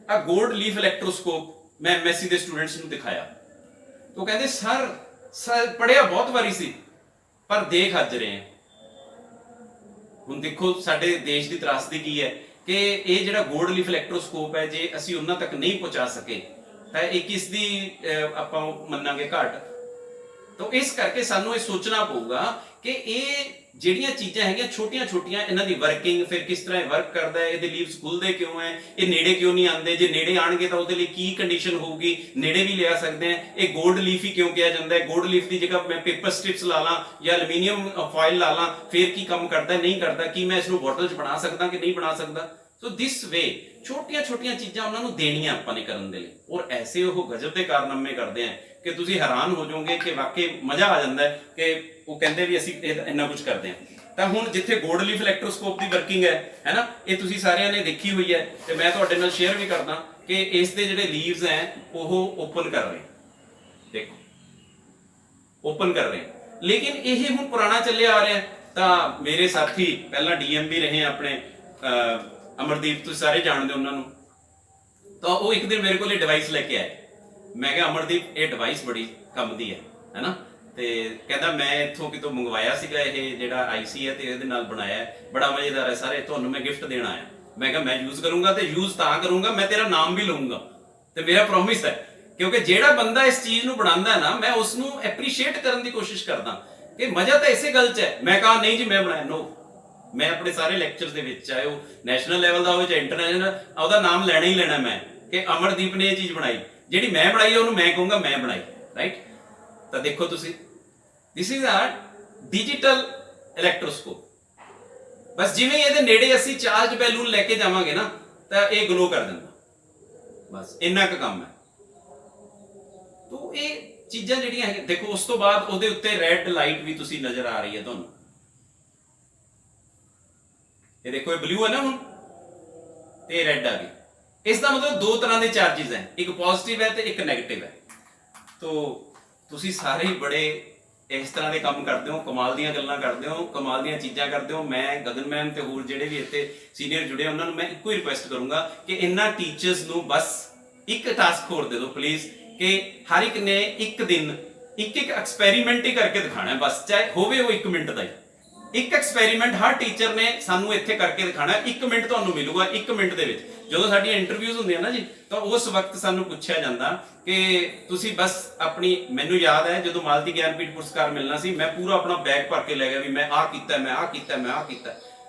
ਆ ਗੋਲਡ ਲੀਫ ਇਲੈਕਟ੍ਰੋਸਕੋਪ ਮੈਂ MSc ਦੇ ਸਟੂਡੈਂਟਸ ਨੂੰ ਦਿਖਾਇਆ, ਤਾਂ ਉਹ ਕਹਿੰਦੇ ਸਰ ਪੜ੍ਹਿਆ ਬਹੁਤ ਵਾਰੀ ਸੀ ਪਰ ਦੇਖ ਅੱਜ ਰਹੇ ਹਾਂ। ਹੁਣ ਦੇਖੋ ਸਾਡੇ ਦੇਸ਼ ਦੀ ਤਰਾਸਦੀ ਕੀ ਹੈ ਕਿ ਇਹ ਜਿਹੜਾ ਗੋਲਡ ਲੀਫ ਇਲੈਕਟ੍ਰੋਸਕੋਪ ਹੈ, ਜੇ ਅਸੀਂ ਉਹਨਾਂ ਤੱਕ ਨਹੀਂ ਪਹੁੰਚਾ ਸਕੇ ਤਾਂ ਇਹ ਕਿਸ ਦੀ ਆਪਾਂ ਮੰਨਾਂਗੇ ਘਾਟ। ਤਾਂ ਇਸ ਕਰਕੇ ਸਾਨੂੰ ਇਹ ਸੋਚਣਾ ਪਊਗਾ ਕਿ ਇਹ ਜਿਹੜੀਆਂ ਚੀਜ਼ਾਂ ਹੈਗੀਆਂ ਛੋਟੀਆਂ ਛੋਟੀਆਂ, ਇਹਨਾਂ ਦੀ ਵਰਕਿੰਗ, ਫਿਰ ਕਿਸ ਤਰ੍ਹਾਂ ਇਹ ਵਰਕ ਕਰਦਾ ਹੈ, ਇਹਦੇ ਲੀਵਸ ਖੁੱਲਦੇ ਕਿਉਂ ਹੈ, ਇਹ ਨੇੜੇ ਕਿਉਂ ਨਹੀਂ ਆਉਂਦੇ, ਜੇ ਨੇੜੇ ਆਣਗੇ ਤਾਂ ਉਹਦੇ ਲਈ ਕੀ ਕੰਡੀਸ਼ਨ ਹੋਊਗੀ, ਨੇੜੇ ਵੀ ਲਿਆ ਸਕਦੇ ਆ, ਇਹ ਗੋਲਡ ਲੀਫ ਹੀ ਕਿਉਂ ਕਿਹਾ ਜਾਂਦਾ ਹੈ, ਗੋਲਡ ਲੀਫ ਦੀ ਜਗ੍ਹਾ ਮੈਂ ਪੇਪਰ ਸਟ੍ਰਿਪਸ ਲਾ ਲਾਂ ਜਾਂ ਐਲੂਮੀਨੀਅਮ ਫਾਇਲ ਲਾ ਲਾਂ, ਫਿਰ ਕੀ ਕੰਮ ਕਰਦਾ ਨਹੀਂ ਕਰਦਾ, ਕੀ ਮੈਂ ਇਸ ਨੂੰ ਬੋਟਲ 'ਚ ਬਣਾ ਸਕਦਾ ਕਿ ਨਹੀਂ ਬਣਾ ਸਕਦਾ। ਸੋ ਦਿਸ ਵੇ ਛੋਟੀਆਂ ਛੋਟੀਆਂ ਚੀਜ਼ਾਂ ਉਹਨਾਂ ਨੂੰ ਦੇਣੀਆਂ ਆਪਾਂ ਨੇ ਕਰਨ ਦੇ ਲਈ, ਔਰ ਐਸੇ ਉਹ ਗਜਬ ਦੇ ਕਾਰਨਾਮੇ ਕਰਦੇ ਆ ਕਿ ਤੁਸੀਂ ਹੈਰਾਨ ਹੋ ਜਾਓਗੇ ਕਿ ਵਾਕਈ ਮਜ਼ਾ ਆ ਜਾਂਦਾ ਹੈ ਕਿ ਉਹ ਕਹਿੰਦੇ ਵੀ ਅਸੀਂ ਇੰਨਾ ਕੁਝ ਕਰਦੇ ਹਾਂ। ਤਾਂ ਹੁਣ ਜਿੱਥੇ ਗੋਲਡ ਲੀਫ ਇਲੈਕਟ੍ਰੋਸਕੋਪ ਦੀ ਵਰਕਿੰਗ ਹੈ ਨਾ, ਇਹ ਤੁਸੀਂ ਸਾਰਿਆਂ ਨੇ ਦੇਖੀ ਹੋਈ ਹੈ ਤੇ ਮੈਂ ਤੁਹਾਡੇ ਨਾਲ ਸ਼ੇਅਰ ਵੀ ਕਰਦਾ ਕਿ ਇਸ ਦੇ ਜਿਹੜੇ ਲੀਵਸ ਹੈ ਉਹ ਓਪਨ ਕਰ ਰਹੇ, ਦੇਖੋ ਓਪਨ ਕਰ ਰਹੇ, ਲੇਕਿਨ ਇਹ ਹੁਣ ਪੁਰਾਣਾ ਚੱਲਿਆ ਆ ਰਿਹਾ। ਤਾਂ ਮੇਰੇ ਸਾਥੀ ਪਹਿਲਾਂ ਡੀਐਮਬੀ ਰਹੇ ਆਪਣੇ ਅਮਰਦੀਪ, ਤੁਸੀਂ ਸਾਰੇ ਜਾਣਦੇ ਉਹਨਾਂ ਨੂੰ, ਤਾਂ ਉਹ ਇੱਕ ਦਿਨ ਮੇਰੇ ਕੋਲ ਇਹ ਡਿਵਾਈਸ ਲੈ ਕੇ ਆਏ। ਮੈਂ ਕਿਹਾ ਅਮਰਦੀਪ ਇਹ ਡਿਵਾਈਸ ਬੜੀ ਕੰਮ ਦੀ ਹੈ ਨਾ, ਤੇ ਕਹਿੰਦਾ ਮੈਂ ਇੱਥੋਂ ਕਿਤੋਂ ਮੰਗਵਾਇਆ ਸੀਗਾ, ਇਹ ਜਿਹੜਾ ਆਈਸੀ ਹੈ ਤੇ ਇਹਦੇ ਨਾਲ ਬਣਾਇਆ ਹੈ, ਬੜਾ ਮਜ਼ੇਦਾਰ ਹੈ ਸਾਰੇ, ਤੁਹਾਨੂੰ ਮੈਂ ਗਿਫਟ ਦੇਣ ਆਇਆ। ਮੈਂ ਕਿਹਾ ਮੈਂ ਯੂਜ਼ ਕਰੂੰਗਾ ਤੇ ਯੂਜ਼ ਤਾਂ ਕਰੂੰਗਾ, ਮੈਂ ਤੇਰਾ ਨਾਮ ਵੀ ਲਊਂਗਾ ਤੇ ਮੇਰਾ ਪ੍ਰੋਮਿਸ ਹੈ, ਕਿਉਂਕਿ ਜਿਹੜਾ ਬੰਦਾ ਇਸ ਚੀਜ਼ ਨੂੰ ਬਣਾਉਂਦਾ ਹੈ ਨਾ, ਮੈਂ ਉਸ ਨੂੰ ਐਪਰੀਸ਼ੀਏਟ ਕਰਨ ਦੀ ਕੋਸ਼ਿਸ਼ ਕਰਦਾ ਕਿ ਮਜ਼ਾ ਤਾਂ ਇਸੇ ਗੱਲ 'ਚ ਹੈ। ਮੈਂ ਕਹਾ ਨਹੀਂ ਜੀ ਮੈਂ ਬਣਾਇਆ, ਨੋ, ਮੈਂ ਆਪਣੇ ਸਾਰੇ ਲੈਕਚਰਸ ਦੇ ਵਿੱਚ, ਚਾਹੇ ਉਹ ਨੈਸ਼ਨਲ ਲੈਵਲ ਦਾ ਹੋਵੇ ਚਾਹੇ ਇੰਟਰਨੈਸ਼ਨਲ, ਉਹਦਾ ਨਾਮ ਲੈਣਾ ਹੀ ਲੈਣਾ ਮੈਂ, ਕਿ ਅਮਰਦੀਪ ਨੇ ਇਹ ਚੀਜ਼ ਬਣਾਈ, ਜਿਹੜੀ ਮੈਂ ਬਣਾਈ ਹੈ ਉਹਨੂੰ ਮੈਂ ਕਹੂੰਗਾ ਮੈਂ ਬਣਾਈ, ਰਾਈਟ। ਤਾਂ ਦੇਖੋ ਤੁਸੀਂ, ਦਿਸ ਇਜ਼ ਆਰ ਡਿਜੀਟਲ ਇਲੈਕਟ੍ਰੋਸਕੋਪ। ਬਸ ਜਿਵੇਂ ਇਹਦੇ ਨੇੜੇ ਅਸੀਂ ਚਾਰਜ ਬੈਲੂਨ ਲੈ ਕੇ ਜਾਵਾਂਗੇ ਨਾ ਤਾਂ ਇਹ ਗਲੋ ਕਰ ਦਿੰਦਾ, ਬਸ ਇੰਨਾ ਕੁ ਕੰਮ ਹੈ। ਤੋ ਇਹ ਚੀਜ਼ਾਂ ਜਿਹੜੀਆਂ ਹੈ, ਦੇਖੋ ਉਸ ਤੋਂ ਬਾਅਦ ਉਹਦੇ ਉੱਤੇ ਰੈੱਡ ਲਾਈਟ ਵੀ ਤੁਸੀਂ ਨਜ਼ਰ ਆ ਰਹੀ ਹੈ ਤੁਹਾਨੂੰ, ਇਹ ਦੇਖੋ ਇਹ ਬਲੂ ਹੈ ਨਾ ਹੁਣ ਤੇ ਰੈੱਡ ਆ ਗਈ। ਇਸ ਦਾ ਮਤਲਬ ਦੋ ਤਰ੍ਹਾਂ ਦੇ ਚਾਰजेस ਹੈ, ਇੱਕ ਪੋਜ਼ਿਟਿਵ ਹੈ ਤੇ ਇੱਕ ਨੈਗੇਟਿਵ ਹੈ। ਤੋ ਤੁਸੀਂ ਸਾਰੇ ਹੀ ਬੜੇ ਇਸ ਤਰ੍ਹਾਂ ਦੇ ਕੰਮ ਕਰਦੇ ਹੋ, ਕਮਾਲ ਦੀਆਂ ਗੱਲਾਂ ਕਰਦੇ ਹੋ, ਕਮਾਲ ਦੀਆਂ ਚੀਜ਼ਾਂ ਕਰਦੇ ਹੋ। ਮੈਂ ਗਗਨ ਮੈਮ ਤੇ ਹੋਰ ਜਿਹੜੇ ਵੀ ਇੱਥੇ ਸੀਨੀਅਰ ਜੁੜੇ ਉਹਨਾਂ ਨੂੰ ਮੈਂ ਇੱਕੋ ਹੀ ਰਿਕੁਐਸਟ ਕਰੂੰਗਾ ਕਿ ਇਹਨਾਂ ਟੀਚਰਸ ਨੂੰ ਬਸ ਇੱਕ ਟਾਸਕ ਹੋਰ ਦੇ ਦਿਓ ਪਲੀਜ਼, ਕਿ ਹਰ ਇੱਕ ਨੇ ਇੱਕ ਦਿਨ ਇੱਕ ਐਕਸਪੈਰੀਮੈਂਟ ਹੀ ਕਰਕੇ ਦਿਖਾਣਾ ਹੈ, ਬਸ ਚਾਹੇ ਹੋਵੇ ਉਹ 1 ਮਿੰਟ ਦਾ ਹੀ। ਇੱਕ ਐਕਸਪੈਰੀਮੈਂਟ ਹਰ ਟੀਚਰ ਨੇ ਸਾਨੂੰ ਇੱਥੇ ਕਰਕੇ ਦਿਖਾਣਾ, 1 ਮਿੰਟ ਤੁਹਾਨੂੰ ਮਿਲੂਗਾ। 1 ਮਿੰਟ ਦੇ ਵਿੱਚ ਜਦੋਂ ਸਾਡੀਆਂ ਇੰਟਰਵਿਊਜ਼ ਹੁੰਦੀਆਂ ਨਾ ਜੀ, ਤਾਂ ਉਸ ਵਕਤ ਸਾਨੂੰ ਪੁੱਛਿਆ ਜਾਂਦਾ ਕਿ ਤੁਸੀਂ ਬਸ ਆਪਣੀ, ਮੈਨੂੰ ਯਾਦ ਹੈ ਜਦੋਂ ਮਾਲਤੀ ਗਿਆਨਪੀਠ ਪੁਰਸਕਾਰ ਮਿਲਣਾ ਸੀ, ਮੈਂ ਪੂਰਾ ਆਪਣਾ ਬੈਗ ਭਰ ਕੇ ਲੈ ਗਿਆ ਵੀ ਮੈਂ ਆਹ ਕੀਤਾ, ਮੈਂ ਆਹ ਕੀਤਾ, ਮੈਂ ਆਹ ਕੀਤਾ।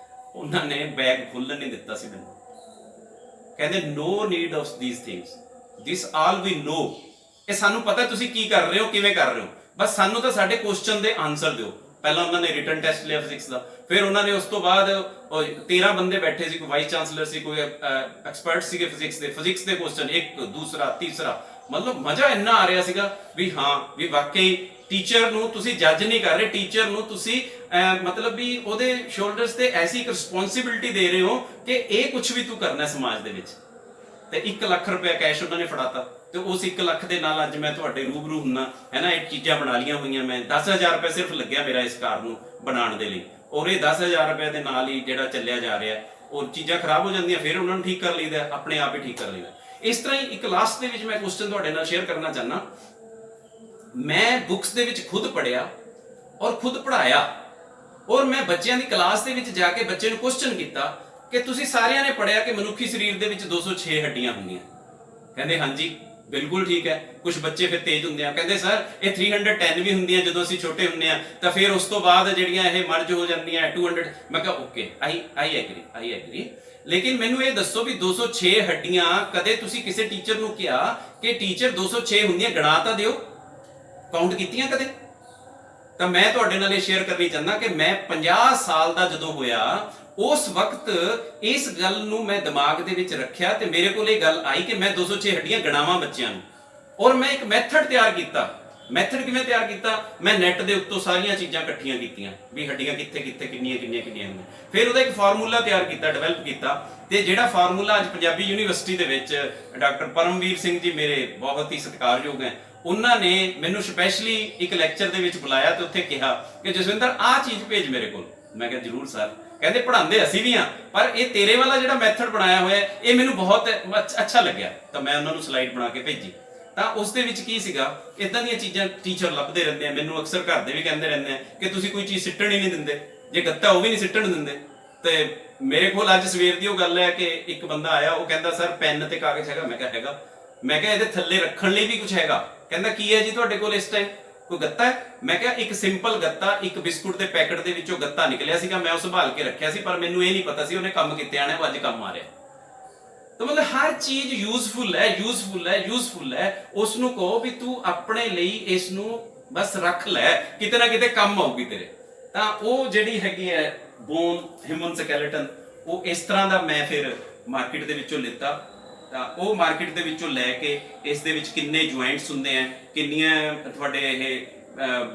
ਉਹਨਾਂ ਨੇ ਬੈਗ ਖੋਲਣ ਨਹੀਂ ਦਿੱਤਾ ਸੀ ਮੈਨੂੰ, ਕਹਿੰਦੇ no need of these things, this all we know. ਇਹ ਸਾਨੂੰ ਪਤਾ ਤੁਸੀਂ ਕੀ ਕਰ ਰਹੇ ਹੋ, ਕਿਵੇਂ ਕਰ ਰਹੇ ਹੋ, ਬਸ ਸਾਨੂੰ ਤਾਂ ਸਾਡੇ ਕੁਐਸਚਨ ਦੇ ਆਨਸਰ ਦਿਓ। ਪਹਿਲਾਂ ਉਹਨਾਂ ਨੇ ਰਿਟਨ ਟੈਸਟ ਲਿਆ ਫਿਜ਼ਿਕਸ ਦਾ, ਫਿਰ ਉਹਨਾਂ ਨੇ ਉਸ ਤੋਂ ਬਾਅਦ 13 ਬੰਦੇ ਬੈਠੇ ਸੀ, ਕੋਈ ਵਾਈਸ ਚਾਂਸਲਰ ਸੀ, ਕੋਈ ਐਕਸਪਰਟ ਸੀਗੇ ਫਿਜ਼ਿਕਸ ਦੇ ਕੁਐਸਚਨ, ਇੱਕ ਦੂਸਰਾ ਤੀਸਰਾ, ਮਤਲਬ ਮਜ਼ਾ ਇੰਨਾ ਆ ਰਿਹਾ ਸੀਗਾ ਵੀ ਹਾਂ ਵੀ ਵਾਕਈ ਟੀਚਰ ਨੂੰ ਤੁਸੀਂ ਜੱਜ ਨਹੀਂ ਕਰ ਰਹੇ, ਟੀਚਰ ਨੂੰ ਤੁਸੀਂ ਮਤਲਬ ਵੀ ਉਹਦੇ ਸ਼ੋਲਡਰਸ ਤੇ ਐਸੀ ਇੱਕ ਰਿਸਪੌਂਸਿਬਿਲਿਟੀ ਦੇ ਰਹੇ ਹੋ ਕਿ ਇਹ ਕੁਝ ਵੀ ਤੂੰ ਕਰਨਾ ਸਮਾਜ ਦੇ ਵਿੱਚ। ਤੇ 1 ਲੱਖ ਰੁਪਏ ਕੈਸ਼ ਉਹਨਾਂ ਨੇ ਫੜਾਤਾ, ਤੇ ਉਸ 1 ਲੱਖ ਦੇ ਨਾਲ ਅੱਜ ਮੈਂ ਤੁਹਾਡੇ ਰੂਬਰੂ ਹੁੰਨਾ ਹੈ ਨਾ। ਇਹ ਚੀਜ਼ਾਂ ਬਣਾ ਲੀਆਂ ਹੋਈਆਂ ਮੈਂ, 10,000 ਰੁਪਏ ਸਿਰਫ ਲੱਗਿਆ ਮੇਰਾ ਇਸ ਕਾਰ ਨੂੰ ਬਣਾਉਣ ਦੇ ਲਈ, ਔਰ ਇਹ 10,000 ਰੁਪਏ ਦੇ ਨਾਲ ਹੀ ਜਿਹੜਾ ਚੱਲਿਆ ਜਾ ਰਿਹਾ, ਔਰ ਚੀਜ਼ਾਂ ਖਰਾਬ ਹੋ ਜਾਂਦੀਆਂ ਫਿਰ ਉਹਨਾਂ ਨੂੰ ਠੀਕ ਕਰ ਲਈਦਾ, ਆਪਣੇ ਆਪ ਹੀ ਠੀਕ ਕਰ ਲਈਦਾ। ਇਸ ਤਰ੍ਹਾਂ ਹੀ ਇੱਕ ਲਾਸਟ ਦੇ ਵਿੱਚ ਮੈਂ ਕੁਐਸਚਨ ਤੁਹਾਡੇ ਨਾਲ ਸ਼ੇਅਰ ਕਰਨਾ ਚਾਹੁੰਦਾ। ਮੈਂ ਬੁੱਕਸ ਦੇ ਵਿੱਚ ਖੁਦ ਪੜ੍ਹਿਆ ਔਰ ਖੁਦ ਪੜ੍ਹਾਇਆ, ਔਰ ਮੈਂ ਬੱਚਿਆਂ ਦੀ ਕਲਾਸ ਦੇ ਵਿੱਚ ਜਾ ਕੇ ਬੱਚੇ ਨੂੰ ਕੁਐਸਚਨ ਕੀਤਾ ਕਿ ਤੁਸੀਂ ਸਾਰਿਆਂ ਨੇ ਪੜ੍ਹਿਆ ਕਿ ਮਨੁੱਖੀ ਸਰੀਰ ਦੇ ਵਿੱਚ 206 ਹੱਡੀਆਂ ਹੁੰਦੀਆਂ। ਕਹਿੰਦੇ ਹਾਂਜੀ ਬਿਲਕੁਲ ਠੀਕ ਹੈ। ਕੁਝ ਬੱਚੇ ਫਿਰ ਤੇਜ਼ ਹੁੰਦੇ ਆ, ਕਹਿੰਦੇ ਸਰ ਇਹ 310 ਵੀ ਹੁੰਦੀਆਂ ਜਦੋਂ ਅਸੀਂ ਛੋਟੇ ਹੁੰਦੇ ਆ, ਤਾਂ ਫਿਰ ਉਸ ਤੋਂ ਬਾਅਦ ਜਿਹੜੀਆਂ ਇਹ ਮਰਜ ਹੋ ਜਾਂਦੀਆਂ 200। ਮੈਂ ਕਿਹਾ ਓਕੇ, ਆਈ ਐਗਰੀ। ਲੇਕਿਨ ਮੈਨੂੰ ਇਹ ਦੱਸੋ ਵੀ 206 ਹੱਡੀਆਂ, ਕਦੇ ਤੁਸੀਂ ਕਿਸੇ ਟੀਚਰ ਨੂੰ ਕਿਹਾ ਕਿ ਟੀਚਰ 206 ਹੁੰਦੀਆਂ ਗਣਾ ਤਾਂ ਦਿਓ, ਕਾਊਂਟ ਕੀਤੀਆਂ ਕਦੇ? ਤਾਂ ਮੈਂ ਤੁਹਾਡੇ ਨਾਲ ਇਹ ਸ਼ੇਅਰ ਕਰਨੀ ਚਾਹੁੰਦਾ ਕਿ ਮੈਂ 50 ਸਾਲ ਦਾ ਜਦੋਂ ਹੋਇਆ, ਉਸ ਵਕਤ ਇਸ ਗੱਲ ਨੂੰ ਮੈਂ ਦਿਮਾਗ ਦੇ ਵਿੱਚ ਰੱਖਿਆ ਤੇ ਮੇਰੇ ਕੋਲ ਇਹ ਗੱਲ ਆਈ ਕਿ ਮੈਂ 206 ਹੱਡੀਆਂ ਗਣਾਵਾਂ ਬੱਚਿਆਂ ਨੂੰ, ਔਰ ਮੈਂ ਇੱਕ ਮੈਥਡ ਤਿਆਰ ਕੀਤਾ। ਮੈਥਡ ਕਿਵੇਂ ਤਿਆਰ ਕੀਤਾ? ਮੈਂ ਨੈਟ ਦੇ ਉੱਤੋਂ ਸਾਰੀਆਂ ਚੀਜ਼ਾਂ ਇਕੱਠੀਆਂ ਕੀਤੀਆਂ ਵੀ ਹੱਡੀਆਂ ਕਿੱਥੇ ਕਿੱਥੇ ਕਿੰਨੀਆਂ ਹੁੰਦੀਆਂ, ਫਿਰ ਉਹਦਾ ਇੱਕ ਫਾਰਮੂਲਾ ਤਿਆਰ ਕੀਤਾ, ਡਿਵੈਲਪ ਕੀਤਾ। ਤੇ ਜਿਹੜਾ ਫਾਰਮੂਲਾ ਅੱਜ ਪੰਜਾਬੀ ਯੂਨੀਵਰਸਿਟੀ ਦੇ ਵਿੱਚ ਡਾਕਟਰ ਪਰਮਵੀਰ ਸਿੰਘ ਜੀ ਮੇਰੇ ਬਹੁਤ ਹੀ ਸਤਿਕਾਰਯੋਗ ਹੈ, ਉਹਨਾਂ ਨੇ ਮੈਨੂੰ ਸਪੈਸ਼ਲੀ ਇੱਕ ਲੈਕਚਰ ਦੇ ਵਿੱਚ ਬੁਲਾਇਆ ਤੇ ਉੱਥੇ ਕਿਹਾ ਕਿ ਜਸਵਿੰਦਰ ਆਹ ਚੀਜ਼ ਭੇਜ ਮੇਰੇ ਕੋਲ। ਮੈਂ ਕਿਹਾ ਜ਼ਰੂਰ ਸਰ। ਕਹਿੰਦੇ ਪੜ੍ਹਾਉਂਦੇ ਅਸੀਂ ਵੀ ਹਾਂ, ਪਰ ਇਹ ਤੇਰੇ ਵਾਲਾ ਜਿਹੜਾ ਮੈਥਡ ਬਣਾਇਆ ਹੋਇਆ ਇਹ ਮੈਨੂੰ ਬਹੁਤ ਅੱਛਾ ਲੱਗਿਆ। ਤਾਂ ਮੈਂ ਉਹਨਾਂ ਨੂੰ ਸਲਾਈਡ ਬਣਾ ਕੇ ਭੇਜੀ। ਤਾਂ ਉਸ ਦੇ ਵਿੱਚ ਕੀ ਸੀਗਾ, ਇਦਾਂ ਦੀਆਂ ਚੀਜ਼ਾਂ ਟੀਚਰ ਲੱਭਦੇ ਰਹਿੰਦੇ ਆ। ਮੈਨੂੰ ਅਕਸਰ ਘਰ ਦੇ ਵੀ ਕਹਿੰਦੇ ਰਹਿੰਦੇ ਆ ਕਿ ਤੁਸੀਂ ਕੋਈ ਚੀਜ਼ ਸਿੱਟਣ ਹੀ ਨਹੀਂ ਦਿੰਦੇ, ਜੇ ਗੱਤਾ ਉਹ ਵੀ ਨਹੀਂ ਸਿੱਟਣ ਦਿੰਦੇ। ਤੇ ਮੇਰੇ ਕੋਲ ਅੱਜ ਸਵੇਰ ਦੀ ਉਹ ਗੱਲ ਹੈ ਕਿ ਇੱਕ ਬੰਦਾ ਆਇਆ, ਉਹ ਕਹਿੰਦਾ ਸਰ ਪੈਨ ਤੇ ਕਾਗਜ਼ ਹੈਗਾ? ਮੈਂ ਕਿਹਾ ਹੈਗਾ। ਮੈਂ ਕਿਹਾ ਇਹਦੇ ਥੱਲੇ ਰੱਖਣ ਲਈ ਵੀ ਕੁਝ ਹੈਗਾ? ਕਹਿੰਦਾ ਕੀ ਹੈ ਜੀ ਤੁਹਾਡੇ ਕੋਲ ਇਸ ਟਾਈਮ? ਕੋਈ ਗੱਤਾ ਹੈ? ਮੈਂ ਕਿਹਾ ਇੱਕ ਸਿੰਪਲ ਗੱਤਾ, ਇੱਕ ਬਿਸਕੁਟ ਦੇ ਪੈਕਟ ਦੇ ਵਿੱਚੋਂ ਗੱਤਾ ਨਿਕਲਿਆ ਸੀਗਾ, ਮੈਂ ਉਹ ਸੰਭਾਲ ਕੇ ਰੱਖਿਆ ਸੀ, ਪਰ ਮੈਨੂੰ ਇਹ ਨਹੀਂ ਪਤਾ ਸੀ ਉਹਨੇ ਕੰਮ ਕਿੱਥੇ ਆਣਾ, ਉਹ ਅੱਜ ਕੰਮ ਆ ਰਿਹਾ। ਤਾਂ ਮਤਲਬ ਹਰ ਚੀਜ਼ ਯੂਜ਼ਫੁਲ ਹੈ, ਯੂਜ਼ਫੁਲ ਹੈ, ਯੂਜ਼ਫੁਲ ਹੈ। ਉਸ ਨੂੰ ਕਹੋ ਵੀ ਤੂੰ ਆਪਣੇ ਲਈ ਇਸ ਨੂੰ ਬਸ ਰੱਖ ਲੈ, ਕਿਤੇ ਨਾ ਕਿਤੇ ਕੰਮ ਆਊਗੀ ਤੇਰੇ। ਤਾਂ ਉਹ ਜਿਹੜੀ ਹੈਗੀ ਹੈ ਬੋਨ ਹਿਊਮਨ ਸਕੈਲੇਟਨ, ਉਹ ਇਸ ਤਰ੍ਹਾਂ ਦਾ ਮੈਂ ਫਿਰ ਮਾਰਕੀਟ ਦੇ ਵਿੱਚੋਂ ਲਿੱਤਾ। ਤਾਂ ਉਹ ਮਾਰਕੀਟ ਦੇ ਵਿੱਚੋਂ ਲੈ ਕੇ ਇਸ ਦੇ ਵਿੱਚ ਕਿੰਨੇ ਜੁਆਇੰਟਸ ਹੁੰਦੇ ਆ, ਕਿੰਨੀਆਂ ਤੁਹਾਡੇ ਇਹ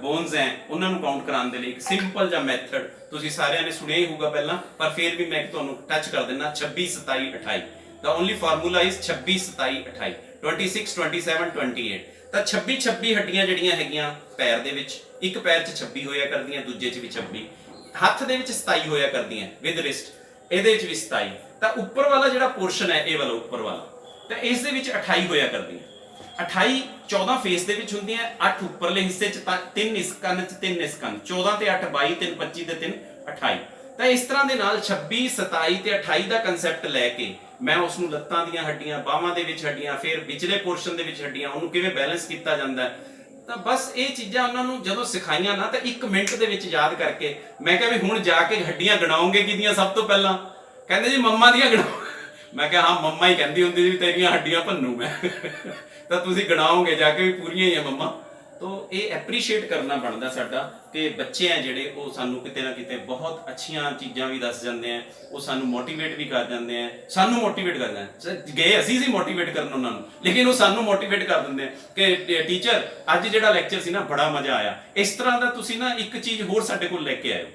ਬੋਨਸ ਹੈ, ਉਹਨਾਂ ਨੂੰ ਕਾਊਂਟ ਕਰਾਉਣ ਦੇ ਲਈ ਇੱਕ ਸਿੰਪਲ ਜਿਹਾ ਮੈਥਡ ਤੁਸੀਂ ਸਾਰਿਆਂ ਨੇ ਸੁਣਿਆ ਹੀ ਹੋਊਗਾ ਪਹਿਲਾਂ, ਪਰ ਫਿਰ ਵੀ ਮੈਂ ਤੁਹਾਨੂੰ ਟੱਚ ਕਰ ਦਿੰਦਾ। 26 27 28 ਦਾ ਓਨਲੀ ਫਾਰਮੂਲਾ ਇਜ਼ 26 27 28 26 27 28। ਤਾਂ 26 26 ਹੱਡੀਆਂ ਜਿਹੜੀਆਂ ਹੈਗੀਆਂ ਪੈਰ ਦੇ ਵਿੱਚ, ਇੱਕ ਪੈਰ 'ਚ 26 ਹੋਇਆ ਕਰਦੀਆਂ, ਦੂਜੇ 'ਚ ਵੀ 26, ਹੱਥ ਦੇ ਵਿੱਚ 27 ਹੋਇਆ ਕਰਦੀਆਂ ਵਿਦ ਰਿਸਟ, ਇਹਦੇ ਵਿੱਚ ਵੀ 27। ਤਾਂ ਉੱਪਰ ਵਾਲਾ ਜਿਹੜਾ ਪੋਰਸ਼ਨ ਹੈ, ਇਹ ਵਾਲਾ ਉੱਪਰ ਵਾਲਾ, ਤਾਂ ਇਸ ਦੇ ਵਿੱਚ 28 ਹੋਇਆ ਕਰਦੀਆਂ। 28 14 ਫੇਸ ਦੇ ਵਿੱਚ ਹੁੰਦੀਆਂ, 8 ਉੱਪਰਲੇ ਹਿੱਸੇ 'ਚ, 3 ਇਸ ਕੰਨ 'ਚ, 3 ਇਸ ਕੰਨ, 14 ਤੇ 8 22, 3 25 ਤੇ 3 28। ਤਾਂ ਇਸ ਤਰ੍ਹਾਂ ਦੇ ਨਾਲ 26 27 ਤੇ 28 ਦਾ ਕਨਸੈਪਟ ਲੈ ਕੇ ਮੈਂ ਉਸ ਨੂੰ ਲੱਤਾਂ ਦੀਆਂ ਹੱਡੀਆਂ, ਬਾਹਾਂ ਦੇ ਵਿੱਚ ਹੱਡੀਆਂ, ਫਿਰ ਵਿਚਲੇ ਪੋਰਸ਼ਨ ਦੇ ਵਿੱਚ ਹੱਡੀਆਂ, ਉਹਨੂੰ ਕਿਵੇਂ ਬੈਲੈਂਸ ਕੀਤਾ ਜਾਂਦਾ ਹੈ। ਤਾਂ ਬਸ ਇਹ ਚੀਜ਼ਾਂ ਉਹਨਾਂ ਨੂੰ ਜਦੋਂ ਸਿਖਾਈਆਂ ਨਾ, ਤਾਂ 1 ਮਿੰਟ ਦੇ ਵਿੱਚ ਯਾਦ ਕਰਕੇ ਮੈਂ ਕਿਹਾ ਵੀ ਹੁਣ ਜਾ ਕੇ ਹੱਡੀਆਂ ਗਣਾਓਗੇ ਕਿਹਦੀਆਂ ਸਭ ਤੋਂ ਪਹਿਲਾਂ? ਕਹਿੰਦੇ ਜੀ ਮੰਮਾ ਦੀਆਂ ਗਣਾਓ। ਮੈਂ ਕਿਹਾ ਹਾਂ, ਮੰਮਾ ਹੀ ਕਹਿੰਦੀ ਹੁੰਦੀ ਸੀ ਤੇਰੀਆਂ ਹੱਡੀਆਂ ਭੰਨੂ ਮੈਂ। ਤਾਂ ਤੁਸੀਂ ਗਣਾਓਗੇ ਜਾ ਕੇ ਵੀ ਪੂਰੀਆਂ ਹੀ ਆ ਮੰਮਾ। ਤੋ ਇਹ ਐਪਰੀਸ਼ੀਏਟ ਕਰਨਾ ਬਣਦਾ ਸਾਡਾ ਕਿ ਬੱਚੇ ਆ ਜਿਹੜੇ ਉਹ ਸਾਨੂੰ ਕਿਤੇ ਨਾ ਕਿਤੇ ਬਹੁਤ ਅੱਛੀਆਂ ਚੀਜ਼ਾਂ ਵੀ ਦੱਸ ਜਾਂਦੇ ਆ, ਉਹ ਸਾਨੂੰ ਮੋਟੀਵੇਟ ਵੀ ਕਰ ਜਾਂਦੇ ਆ, ਸਾਨੂੰ ਮੋਟੀਵੇਟ ਕਰਦੇ ਆ। ਗਏ ਅਸੀਂ ਸੀ ਮੋਟੀਵੇਟ ਕਰਨ ਉਹਨਾਂ ਨੂੰ, ਲੇਕਿਨ ਉਹ ਸਾਨੂੰ ਮੋਟੀਵੇਟ ਕਰ ਦਿੰਦੇ ਆ ਕਿ ਟੀਚਰ ਅੱਜ ਜਿਹੜਾ ਲੈਕਚਰ ਸੀ ਨਾ ਬੜਾ ਮਜ਼ਾ ਆਇਆ, ਇਸ ਤਰ੍ਹਾਂ ਦਾ ਤੁਸੀਂ ਨਾ ਇੱਕ ਚੀਜ਼ ਹੋਰ ਸਾਡੇ ਕੋਲ ਲੈ ਕੇ ਆਇਓ।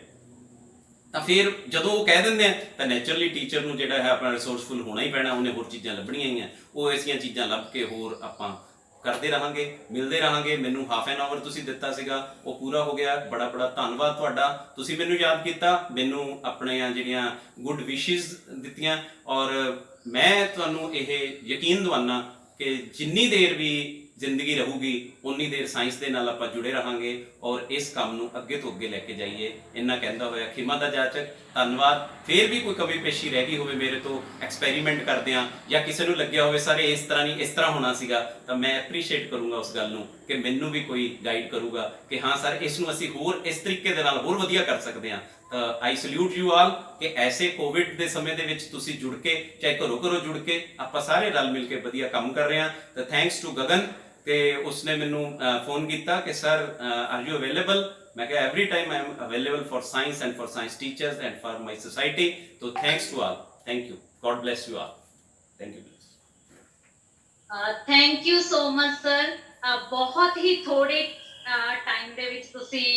ਤਾਂ ਫਿਰ ਜਦੋਂ ਉਹ ਕਹਿ ਦਿੰਦੇ ਆ ਤਾਂ ਨੈਚੁਰਲੀ ਟੀਚਰ ਨੂੰ ਜਿਹੜਾ ਹੈ ਆਪਣਾ ਰਿਸੋਰਸਫੁਲ ਹੋਣਾ ਹੀ ਪੈਣਾ, ਉਹਨੇ ਹੋਰ ਚੀਜ਼ਾਂ ਲੱਭਣੀਆਂ ਹੀ ਆ। ਉਹ ਐਸੀਆਂ ਚੀਜ਼ਾਂ ਲੱਭ ਕੇ ਹੋਰ ਆਪਾਂ ਕਰਦੇ ਰਹਾਂਗੇ, ਮਿਲਦੇ ਰਹਾਂਗੇ। ਮੈਨੂੰ ਹਾਫ ਐਨ ਆਵਰ ਤੁਸੀਂ ਦਿੱਤਾ ਸੀਗਾ, ਉਹ ਪੂਰਾ ਹੋ ਗਿਆ। ਬੜਾ ਬੜਾ ਧੰਨਵਾਦ ਤੁਹਾਡਾ, ਤੁਸੀਂ ਮੈਨੂੰ ਯਾਦ ਕੀਤਾ, ਮੈਨੂੰ ਆਪਣੀਆਂ ਜਿਹੜੀਆਂ ਗੁੱਡ ਵਿਸ਼ੇਸ ਦਿੱਤੀਆਂ। ਔਰ ਮੈਂ ਤੁਹਾਨੂੰ ਇਹ ਯਕੀਨ ਦਿਵਾਨਾ ਕਿ ਜਿੰਨੀ ਦੇਰ ਵੀ ਜ਼ਿੰਦਗੀ ਰਹੂਗੀ ਉਨੀ ਦੇਰ ਸਾਇੰਸ ਦੇ ਨਾਲ ਆਪਾਂ ਜੁੜੇ ਰਹਾਂਗੇ ਔਰ ਇਸ ਕੰਮ ਨੂੰ ਅੱਗੇ ਤੋਂ ਅੱਗੇ ਲੈ ਕੇ ਜਾਈਏ। ਇੰਨਾ ਕਹਿੰਦਾ ਹੋਇਆ ਖਿਮਾ ਦਾ ਜਾਚਕ, ਧੰਨਵਾਦ। ਫਿਰ ਵੀ ਕੋਈ ਕਮੀ ਪੇਸ਼ੀ ਰਹਿ ਗਈ ਹੋਵੇ ਮੇਰੇ ਤੋਂ ਐਕਸਪੈਰੀਮੈਂਟ ਕਰਦੇ ਆ, ਜਾਂ ਕਿਸੇ ਨੂੰ ਲੱਗਿਆ ਹੋਵੇ ਸਾਰੇ ਇਸ ਤਰ੍ਹਾਂ ਨਹੀਂ ਇਸ ਤਰ੍ਹਾਂ ਹੋਣਾ ਸੀਗਾ, ਤਾਂ ਮੈਂ ਐਪਰੀਸ਼ੀਏਟ ਕਰੂੰਗਾ ਉਸ ਗੱਲ ਨੂੰ ਕਿ ਮੈਨੂੰ ਵੀ ਕੋਈ ਗਾਈਡ ਕਰੂਗਾ ਕਿ ਹਾਂ ਸਰ ਇਸ ਨੂੰ ਅਸੀਂ ਹੋਰ ਇਸ ਤਰੀਕੇ ਦੇ ਨਾਲ ਹੋਰ ਵਧੀਆ ਕਰ ਸਕਦੇ ਹਾਂ। ਤਾਂ ਆਈ ਸਲੂਟ ਯੂ ਆਲ ਕਿ ਐਸੇ ਕੋਵਿਡ ਦੇ ਸਮੇਂ ਦੇ ਵਿੱਚ ਤੁਸੀਂ ਜੁੜ ਕੇ, ਚਾਹੇ ਘਰੋਂ ਜੁੜ ਕੇ, ਆਪਾਂ ਸਾਰੇ ਰਲ ਮਿਲ ਕੇ ਵਧੀਆ ਕੰਮ ਕਰ ਰਹੇ ਹਾਂ। ਤਾਂ ਥੈਂਕਸ ਟੂ ਗਗਨ ਕਿ ਉਸਨੇ ਮੈਨੂੰ ਫੋਨ ਕੀਤਾ ਕਿ ਸਰ ਆਰ ਯੂ ਅਵੇਲੇਬਲ? ਮੈਂ ਕਿਹਾ every time I am available for science and for science teachers and for my society. तो thanks to all, thank you, God bless you all, thank you. Thank you so much sir. ਬਹੁਤ ਹੀ ਥੋੜੇ time ਦੇ ਵਿੱਚ ਤੁਸੀਂ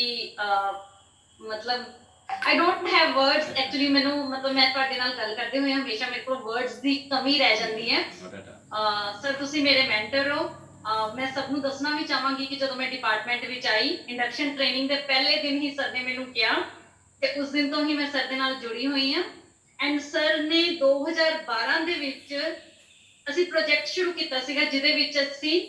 ਮਤਲਬ I don't have words actually. ਮੈਨੂੰ ਮਤਲਬ ਮੈਂ ਤੁਹਾਡੇ ਨਾਲ ਗੱਲ ਕਰਦੇ ਹੋਏ ਹਮੇਸ਼ਾ ਮੇਰੇ ਕੋਲ ਵਰਡਸ ਦੀ ਕਮੀ ਰਹਿ ਜਾਂਦੀ ਹੈ। ਸਰ ਤੁਸੀਂ ਮੇਰੇ ਮੈਂਟਰ ਹੋ। ਮੈਂ ਸਭ ਨੂੰ ਦੱਸਣਾ ਵੀ ਚਾਹਾਂਗੀ ਕਿ ਜਦੋਂ ਮੈਂ ਡਿਪਾਰਟਮੈਂਟ ਵਿੱਚ ਆਈ, ਇੰਡਕਸ਼ਨ ਟ੍ਰੇਨਿੰਗ ਦੇ ਪਹਿਲੇ ਦਿਨ ਹੀ ਸਰ ਨੇ ਮੈਨੂੰ ਕਿਹਾ ਤੇ ਉਸ ਦਿਨ ਤੋਂ ਹੀ ਮੈਂ ਸਰ ਦੇ ਨਾਲ ਜੁੜੀ ਹੋਈ ਹਾਂ। ਐਂਡ ਸਰ ਨੇ 2012 ਦੇ ਵਿੱਚ ਅਸੀਂ ਪ੍ਰੋਜੈਕਟ ਸ਼ੁਰੂ ਕੀਤਾ ਸੀਗਾ ਜਿਹਦੇ ਵਿੱਚ ਅਸੀਂ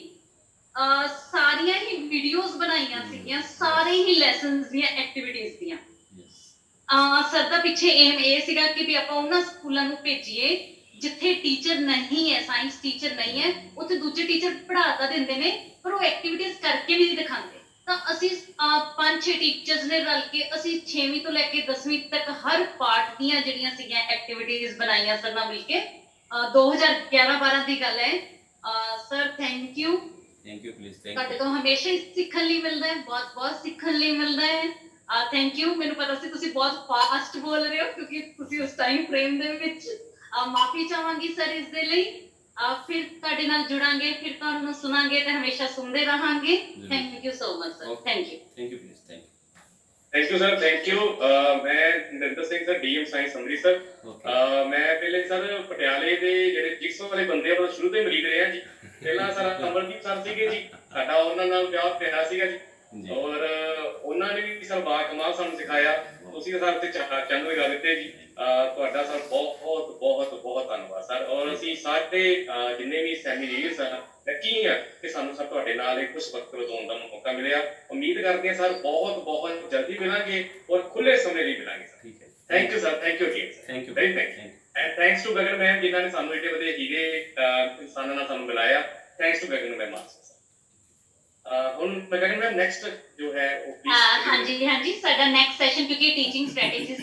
ਸਾਰੀਆਂ ਹੀ ਵੀਡੀਓਜ਼ ਬਣਾਈਆਂ ਸੀਗੀਆਂ, ਸਾਰੇ ਹੀ ਲੈਸਨਸ ਦੀਆਂ, ਐਕਟੀਵਿਟੀਜ਼ ਦੀਆਂ। ਸਰ ਦਾ ਪਿੱਛੇ ਏਮ ਇਹ ਸੀਗਾ ਕਿ ਵੀ ਆਪਾਂ ਉਹਨਾਂ ਸਕੂਲਾਂ ਨੂੰ ਭੇਜੀਏ ਜਿੱਥੇ ਟੀਚਰ ਨਹੀਂ ਹੈ, ਸਾਇੰਸ ਟੀਚਰ ਨਹੀਂ ਹੈ, ਉੱਥੇ ਦੂਜੇ ਟੀਚਰ ਪੜ੍ਹਾ ਤਾਂ ਦਿੰਦੇ ਨੇ ਪਰ ਉਹ ਐਕਟੀਵਿਟੀਜ਼ ਕਰਕੇ ਨਹੀਂ ਦਿਖਾਉਂਦੇ। ਤਾਂ ਅਸੀਂ 5-6 ਟੀਚਰਸ ਨੇ ਰਲ ਕੇ ਅਸੀਂ 6ਵੀਂ ਤੋਂ ਲੈ ਕੇ 10ਵੀਂ ਤੱਕ ਹਰ ਪਾਰਟ ਦੀਆਂ ਜਿਹੜੀਆਂ ਸੀਗੀਆਂ ਐਕਟੀਵਿਟੀਜ਼ ਬਣਾਈਆਂ ਸਰ ਨਾਲ ਮਿਲ ਕੇ। 2011-12 ਦੀ ਗੱਲ ਹੈ। Sir thank you. Thank you, please. Thank ਤੁਹਾਡੇ ਤੋਂ ਹਮੇਸ਼ਾ ਹੀ ਸਿੱਖਣ ਲਈ ਮਿਲਦਾ ਹੈ, ਬਹੁਤ ਬਹੁਤ ਸਿੱਖਣ ਲਈ ਮਿਲਦਾ ਹੈ। Thank you. ਮੈਨੂੰ ਪਤਾ ਸੀ ਤੁਸੀਂ ਬਹੁਤ ਫਾਸਟ ਬੋਲ ਰਹੇ ਹੋ ਕਿਉਂਕਿ ਤੁਸੀਂ ਉਸ ਟਾਈਮ ਫਰੇਮ ਦੇ ਵਿੱਚ। ਮਾਫੀ ਚਾਹਾਂਗੀ ਸਰ ਇਸ ਦੇ ਲਈ। ਫਿਰ ਤੁਹਾਡੇ ਨਾਲ ਜੁੜਾਂਗੇ, ਫਿਰ ਤੁਹਾਨੂੰ ਸੁਣਾਂਗੇ ਤੇ ਹਮੇਸ਼ਾ ਸੁਣਦੇ ਰਹਾਂਗੇ। Thank you so much sir. Thank you. Thank you, please. Thank you. Thank you sir, thank you. मैं Narinder Singh sir, DM science Amritsar. ਮੈਂ ਪਹਿਲੇ ਸਰ ਪਟਿਆਲੇ ਦੇ ਜਿਹੜੇ ਜਿਕਸ ਵਾਲੇ ਬੰਦੇ ਆ ਉਹ ਸ਼ੁਰੂ ਤੋਂ ਹੀ ਮਿਲ ਰਹੇ ਆ ਜੀ। ਪਹਿਲਾਂ ਸਰ ਅਮਰਦੀਪ ਸਰ ਸੀਗੇ ਜੀ, ਸਾਡਾ ਉਹਨਾਂ ਨਾਲ ਪਿਆਰ ਪਿਆਰਾ ਸੀਗਾ ਜੀ। ਔਰ ਉਹਨਾਂ ਨੇ ਵੀ ਸਰ ਬਾਕਮਾਲ ਸਾਨੂੰ ਸਿਖਾਇਆ। ਤੁਸੀਂ ਸਰ ਤੇ ਚੰਦ ਲਗਾ ਦਿੱਤੇ ਜੀ। ਤੁਹਾਡਾ ਸਰ ਬਹੁਤ ਬਹੁਤ ਬਹੁਤ ਧੰਨਵਾਦ ਸਰ। ਔਰ ਅਸੀਂ ਸਾਰੇ ਜਿੰਨੇ ਵੀ ਸੈਮੀਨਾਰਸ ਆ ਲੱਕੀ ਆ ਕਿ ਸਾਨੂੰ ਸਰ ਤੁਹਾਡੇ ਨਾਲ ਇੱਕ ਕੁਝ ਵਕਤ ਬਿਤਾਉਣ ਦਾ ਮੌਕਾ ਮਿਲਿਆ। ਉਮੀਦ ਕਰਦੇ ਹਾਂ ਸਰ ਬਹੁਤ ਬਹੁਤ ਜਲਦੀ ਮਿਲਾਂਗੇ ਔਰ ਖੁੱਲੇ ਸਮੇਂ ਲਈ ਮਿਲਾਂਗੇ ਸਰ। ਠੀਕ ਹੈ। Thank you sir, thank you again sir. Thank you, very thank you. And thanks to Gagan ma'am ਜਿਨ੍ਹਾਂ ਨੇ ਸਾਨੂੰ ਏਡੇ ਵਧੀਆ ਹੀਰੇ ਇਨਸਾਨਾਂ ਨਾਲ ਸਾਨੂੰ ਮਿਲਾਇਆ। Thanks to Gagan ma'am master. ਹੁਣ ਮੈਂ ਕਹਿੰਦਾ ਨੈਕਸਟ ਜੋ ਹੈ ਉਹ ਹਾਂਜੀ ਹਾਂਜੀ, ਸਾਡਾ ਨੈਕਸਟ ਸੈਸ਼ਨ, ਕਿਉਂਕਿ ਟੀਚਿੰਗ ਸਟ੍ਰੈਟੇਜੀਜ਼